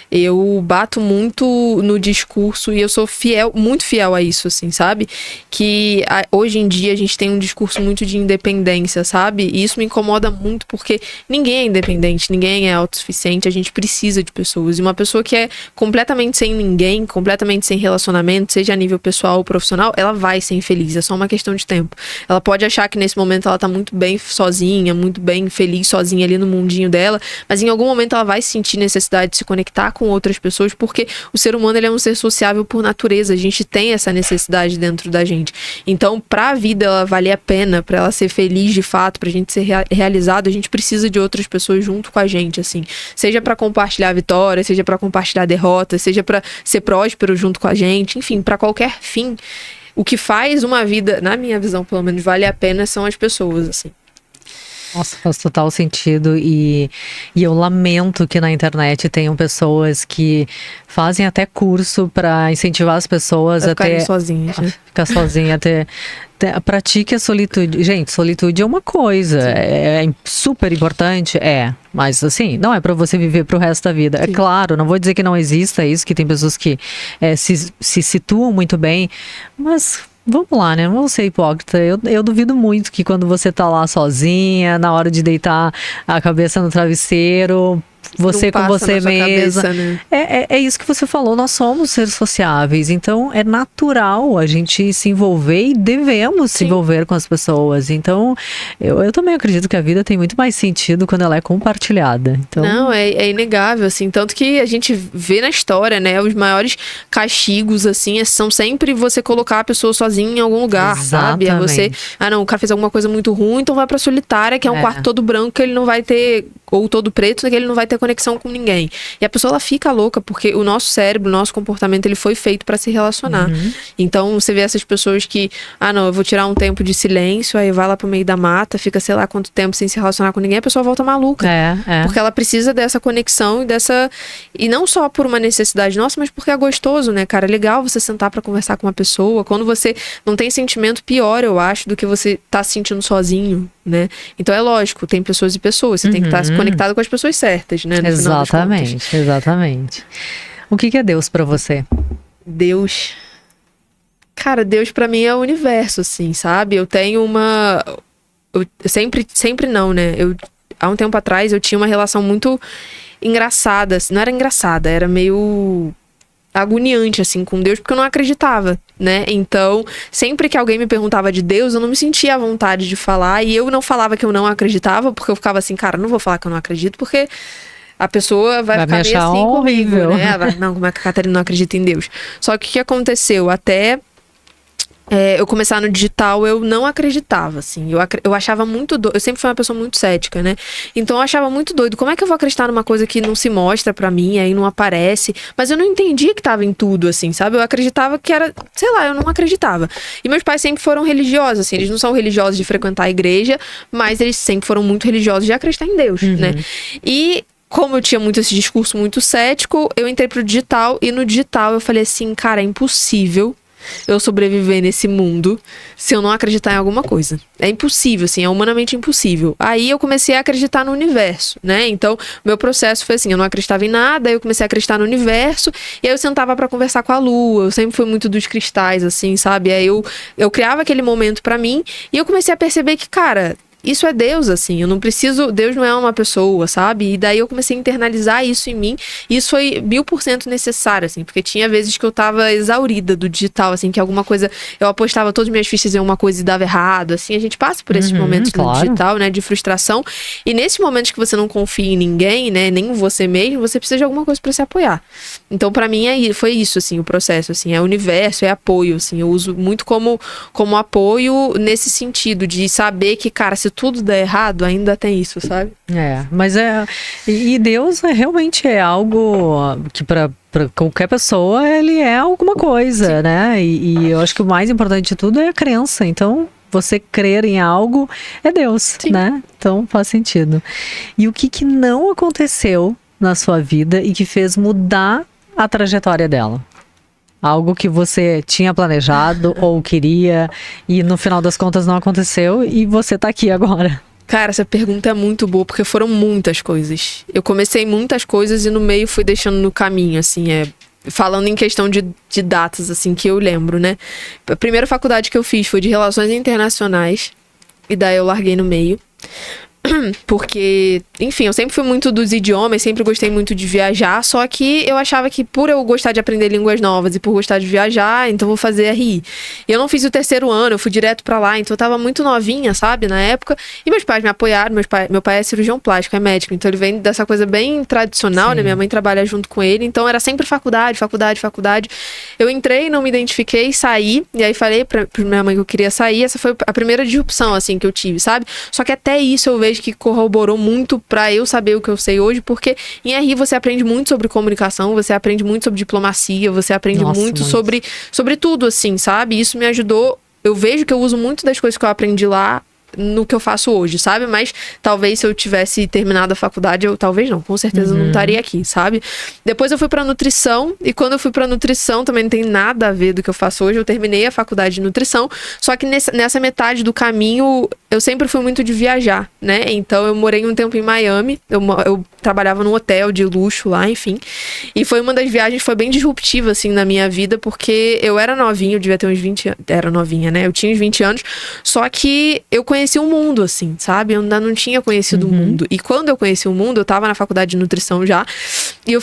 Eu bato muito no discurso e eu sou muito fiel a isso, assim, sabe? Que hoje em dia a gente tem um discurso muito de independência, sabe? E isso me incomoda muito porque ninguém é independente, ninguém é autossuficiente, a gente precisa de pessoas. E uma pessoa que é completamente sem ninguém, completamente sem relacionamento, seja a nível pessoal ou profissional, ela vai ser infeliz, é só uma questão de tempo. Ela pode achar que nesse momento ela tá muito bem sozinha, muito bem feliz sozinha ali no mundinho dela, mas em algum momento ela vai sentir necessidade de se conectar com outras pessoas, porque o ser humano ele é um ser sociável por natureza, a gente tem essa necessidade dentro da gente. Então, pra vida ela valer a pena, pra ela ser feliz de fato, pra gente ser realizado, a gente precisa de outras pessoas junto com a gente, assim. Seja pra compartilhar a vitória, seja pra compartilhar a derrota, seja pra ser próspero junto com a gente, enfim, pra qualquer fim. O que faz uma vida, na minha visão pelo menos, vale a pena são as pessoas, assim. Nossa, faz total sentido e eu lamento que na internet tenham pessoas que fazem até curso para incentivar as pessoas a ter... sozinhas, né? Ficar sozinha, pratique a solitude. Gente, solitude é uma coisa, é super importante, mas assim, não é para você viver pro resto da vida. Sim. É claro, não vou dizer que não exista isso, que tem pessoas que se situam muito bem, mas... Vamos lá, né? Não vou ser hipócrita. Eu duvido muito que quando você tá lá sozinha, na hora de deitar a cabeça no travesseiro, você com você mesma. Cabeça, né? É isso que você falou, nós somos seres sociáveis, então é natural a gente se envolver e devemos se envolver com as pessoas. Então, eu também acredito que a vida tem muito mais sentido quando ela é compartilhada. Então... Não, é inegável, assim, tanto que a gente vê na história, né, os maiores castigos, assim, são sempre você colocar a pessoa sozinha em algum lugar, Exatamente. sabe? É você, não, o cara fez alguma coisa muito ruim, então vai pra solitária, que é um quarto todo branco que ele não vai ter, ou todo preto, que ele não vai ter conexão com ninguém. E a pessoa, ela fica louca, porque o nosso cérebro, o nosso comportamento, ele foi feito para se relacionar. Então, você vê essas pessoas que, não, eu vou tirar um tempo de silêncio, aí vai lá pro meio da mata, fica sei lá quanto tempo sem se relacionar com ninguém, a pessoa volta maluca. Porque ela precisa dessa conexão e não só por uma necessidade nossa, mas porque é gostoso, né, cara? É legal você sentar para conversar com uma pessoa. Quando você não tem sentimento, pior, eu acho, do que você tá se sentindo sozinho, né? Então, é lógico, tem pessoas e pessoas. Você tem que estar conectado com as pessoas certas, né? Exatamente. O que é Deus pra você? Deus. Cara, Deus pra mim é o universo, assim, sabe? Eu tenho uma... sempre não, né? Há um tempo atrás eu tinha uma relação muito engraçada. Não era engraçada, era meio... agoniante, assim, com Deus, porque eu não acreditava, né? Então, sempre que alguém me perguntava de Deus, eu não me sentia à vontade de falar, e eu não falava que eu não acreditava, porque eu ficava assim, cara, não vou falar que eu não acredito, porque a pessoa vai ficar meio assim horrível. Comigo, né? Não, como é que a Catarina não acredita em Deus? Só que o que aconteceu? Até eu começar no digital, eu não acreditava, assim. Eu achava muito doido. Eu sempre fui uma pessoa muito cética, né? Então eu achava muito doido. Como é que eu vou acreditar numa coisa que não se mostra pra mim, aí não aparece? Mas eu não entendia que tava em tudo, assim, sabe? Eu acreditava que era... Sei lá, eu não acreditava. E meus pais sempre foram religiosos, assim. Eles não são religiosos de frequentar a igreja, mas eles sempre foram muito religiosos de acreditar em Deus, né? E... como eu tinha muito esse discurso muito cético, eu entrei pro digital, e no digital eu falei assim, cara, é impossível eu sobreviver nesse mundo se eu não acreditar em alguma coisa. É impossível, assim, é humanamente impossível. Aí eu comecei a acreditar no universo, né? Então, meu processo foi assim, eu não acreditava em nada, aí eu comecei a acreditar no universo, e aí eu sentava pra conversar com a lua, eu sempre fui muito dos cristais, assim, sabe? Aí eu criava aquele momento pra mim, e eu comecei a perceber que, cara... isso é Deus, assim, eu não preciso... Deus não é uma pessoa, sabe? E daí eu comecei a internalizar isso em mim, e isso foi 1000% necessário, assim, porque tinha vezes que eu tava exaurida do digital, assim, que alguma coisa... Eu apostava todas as minhas fichas em uma coisa e dava errado, assim, a gente passa por esses momentos no digital, né, de frustração, e nesses momentos que você não confia em ninguém, né, nem em você mesmo, você precisa de alguma coisa pra se apoiar. Então, pra mim, foi isso, assim, o processo, assim, é universo, é apoio, assim, eu uso muito como apoio nesse sentido, de saber que, cara, se tudo der errado, ainda tem isso, sabe? Mas e Deus realmente é algo que para qualquer pessoa ele é alguma coisa, sim, né? E eu acho que o mais importante de tudo é a crença. Então, você crer em algo é Deus, sim, né? Então faz sentido. E o que não aconteceu na sua vida e que fez mudar a trajetória dela? Algo que você tinha planejado ou queria e no final das contas não aconteceu e você tá aqui agora. Cara, essa pergunta é muito boa, porque foram muitas coisas. Eu comecei muitas coisas e no meio fui deixando no caminho, assim, falando em questão de datas, assim, que eu lembro, né? A primeira faculdade que eu fiz foi de Relações Internacionais, e daí eu larguei no meio. Porque, enfim, eu sempre fui muito dos idiomas, sempre gostei muito de viajar, só que eu achava que por eu gostar de aprender línguas novas e por gostar de viajar, então vou fazer RI. E eu não fiz o terceiro ano, eu fui direto pra lá, então eu tava muito novinha, sabe, na época, e meus pais me apoiaram, meu pai é cirurgião plástico, é médico, então ele vem dessa coisa bem tradicional, sim, né, minha mãe trabalha junto com ele, então era sempre faculdade. Eu entrei, não me identifiquei, saí, e aí falei pra minha mãe que eu queria sair, essa foi a primeira disrupção, assim, que eu tive, sabe? Só que até isso eu vejo que corroborou muito pra eu saber o que eu sei hoje, porque em RI você aprende muito sobre comunicação, você aprende muito sobre diplomacia, você aprende muito sobre tudo, assim, sabe? Isso me ajudou, eu vejo que eu uso muito das coisas que eu aprendi lá no que eu faço hoje, sabe? Mas talvez se eu tivesse terminado a faculdade, talvez não, com certeza eu não estaria aqui, sabe? Depois eu fui pra nutrição, e quando eu fui pra nutrição também não tem nada a ver do que eu faço hoje, eu terminei a faculdade de nutrição, só que nessa metade do caminho eu sempre fui muito de viajar, né? Então eu morei um tempo em Miami, eu trabalhava num hotel de luxo lá, enfim, e foi uma das viagens, foi bem disruptiva, assim, na minha vida, porque eu era novinha, eu devia ter uns 20 anos, era novinha, né? Eu tinha uns 20 anos, só que eu conheci o mundo, assim, sabe? Eu ainda não tinha conhecido o mundo. E quando eu conheci o mundo, eu tava na faculdade de nutrição já, e eu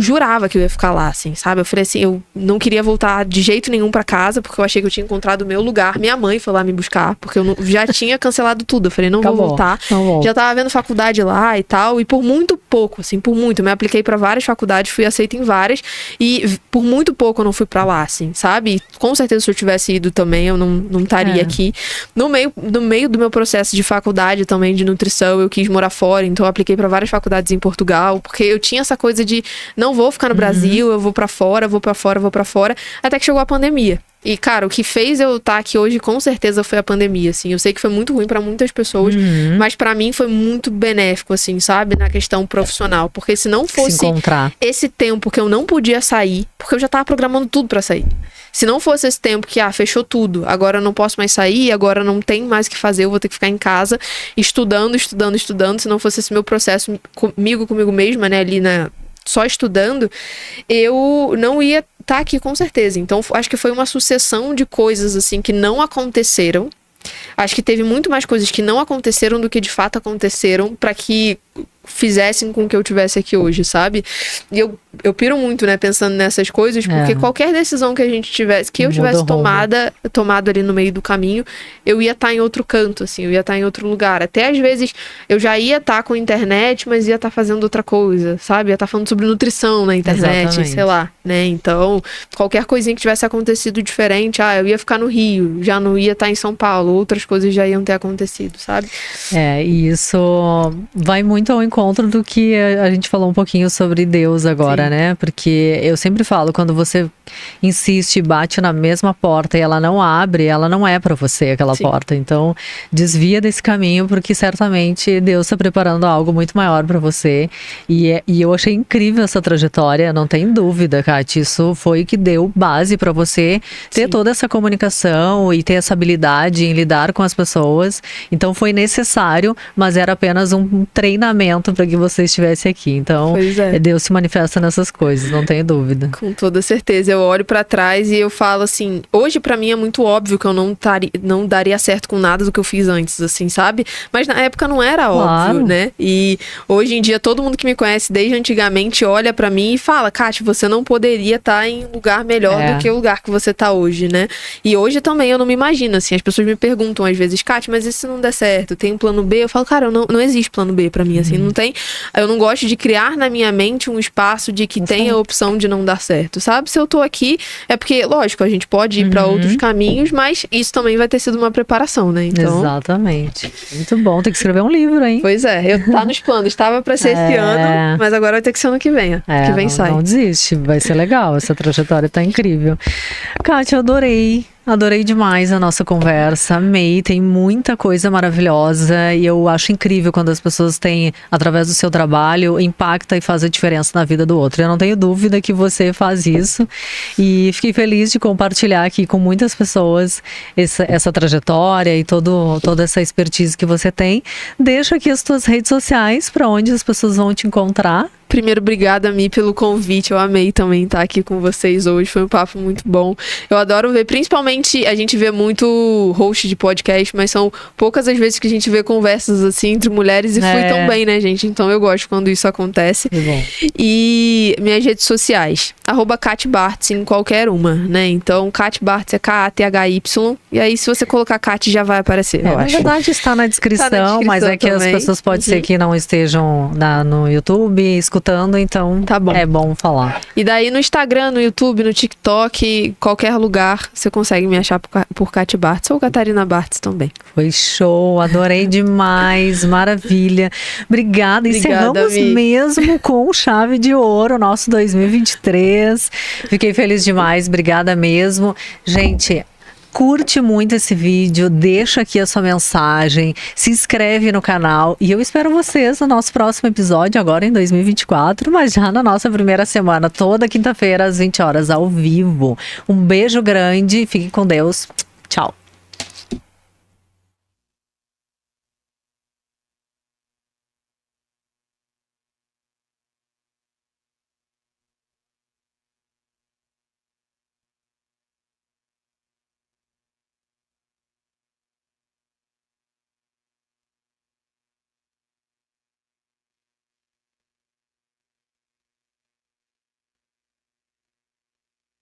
jurava que eu ia ficar lá, assim, sabe? Eu falei assim, eu não queria voltar de jeito nenhum pra casa, porque eu achei que eu tinha encontrado o meu lugar. Minha mãe foi lá me buscar, porque eu já tinha cancelado tudo. Eu falei, não vou voltar. Já tava vendo faculdade lá e tal, e por muito pouco, assim, por muito. Eu me apliquei pra várias faculdades, fui aceita em várias, e por muito pouco eu não fui pra lá, assim, sabe? E com certeza se eu tivesse ido também, eu não estaria aqui. No meio do meu processo de faculdade também, de nutrição, eu quis morar fora, então eu apliquei pra várias faculdades em Portugal, porque eu tinha essa coisa de, não vou ficar no Brasil, eu vou pra fora, até que chegou a pandemia. E, cara, o que fez eu estar aqui hoje, com certeza, foi a pandemia, assim. Eu sei que foi muito ruim pra muitas pessoas, mas pra mim foi muito benéfico, assim, sabe? Na questão profissional. Porque se não fosse esse tempo que eu não podia sair, porque eu já tava programando tudo pra sair. Se não fosse esse tempo que, fechou tudo, agora eu não posso mais sair, agora não tem mais o que fazer, eu vou ter que ficar em casa estudando. Se não fosse esse meu processo comigo mesma, né, ali só estudando, eu não ia estar aqui com certeza. Então, acho que foi uma sucessão de coisas, assim, que não aconteceram. Acho que teve muito mais coisas que não aconteceram do que de fato aconteceram para que fizessem com que eu tivesse aqui hoje, sabe? E eu eu piro muito, né, pensando nessas coisas, porque qualquer decisão que a gente tivesse, que eu tivesse tomado ali no meio do caminho, eu ia estar em outro canto, assim, eu ia estar em outro lugar. Até às vezes eu já ia estar com internet, mas ia estar fazendo outra coisa, sabe? Ia estar falando sobre nutrição na internet, sei lá, né? Então, qualquer coisinha que tivesse acontecido diferente, eu ia ficar no Rio, já não ia estar em São Paulo, outras coisas já iam ter acontecido, sabe? E isso vai muito ao encontro do que a gente falou um pouquinho sobre Deus agora, né? Porque eu sempre falo, quando você insiste e bate na mesma porta e ela não abre, ela não é para você aquela porta. Então, desvia desse caminho, porque certamente Deus está preparando algo muito maior para você. E eu achei incrível essa trajetória, não tem dúvida, Kátia. Isso foi o que deu base para você ter toda essa comunicação e ter essa habilidade em lidar com as pessoas. Então, foi necessário, mas era apenas um treinamento para que você estivesse aqui. Então, Deus se manifesta nessas coisas, não tenho dúvida. Com toda certeza. Eu olho pra trás e eu falo assim, hoje pra mim é muito óbvio que eu não daria certo com nada do que eu fiz antes, assim, sabe? Mas na época não era óbvio, né? E hoje em dia todo mundo que me conhece desde antigamente olha pra mim e fala, Kátia, você não poderia estar em um lugar melhor do que o lugar que você tá hoje, né? E hoje também eu não me imagino, assim, as pessoas me perguntam às vezes, Kátia, mas e se não der certo? Tem um plano B? Eu falo, cara, não existe plano B pra mim, assim, não tem. Eu não gosto de criar na minha mente um espaço de que tem a opção de não dar certo, sabe? Se eu tô aqui, é porque, lógico, a gente pode ir pra outros caminhos, mas isso também vai ter sido uma preparação, né? Então... Exatamente. Muito bom, tem que escrever um livro, hein? Pois é, tá nos planos, estava pra ser esse ano, mas agora vai ter que ser ano que vem, que vem sai. Não desiste, vai ser legal, essa trajetória tá incrível. Kátia, eu adorei demais a nossa conversa, amei, tem muita coisa maravilhosa e eu acho incrível quando as pessoas têm, através do seu trabalho, impacta e faz a diferença na vida do outro. Eu não tenho dúvida que você faz isso e fiquei feliz de compartilhar aqui com muitas pessoas essa trajetória e toda essa expertise que você tem. Deixa aqui as tuas redes sociais para onde as pessoas vão te encontrar. Primeiro, obrigada, Mi, pelo convite. Eu amei também estar aqui com vocês hoje. Foi um papo muito bom. Eu adoro ver, principalmente, a gente vê muito host de podcast, mas são poucas as vezes que a gente vê conversas assim entre mulheres e flui tão bem, né, gente? Então eu gosto quando isso acontece. E minhas redes sociais, @KatBartz em qualquer uma, né? Então, KatBartz é KATHY. E aí, se você colocar Kat, já vai aparecer, eu acho. Na verdade, está na descrição, mas é que também. As pessoas pode ser que não estejam no YouTube escutando, então tá bom. É bom falar. E daí no Instagram, no YouTube, no TikTok, qualquer lugar, você consegue me achar por Kátia Bartz ou Catarina Bartz também. Foi show, adorei demais, maravilha. Obrigada, encerramos mesmo com chave de ouro, nosso 2023. Fiquei feliz demais, obrigada mesmo. Gente, curte muito esse vídeo, deixa aqui a sua mensagem, se inscreve no canal e eu espero vocês no nosso próximo episódio, agora em 2024, mas já na nossa primeira semana, toda quinta-feira às 20 horas ao vivo. Um beijo grande, fiquem com Deus, tchau.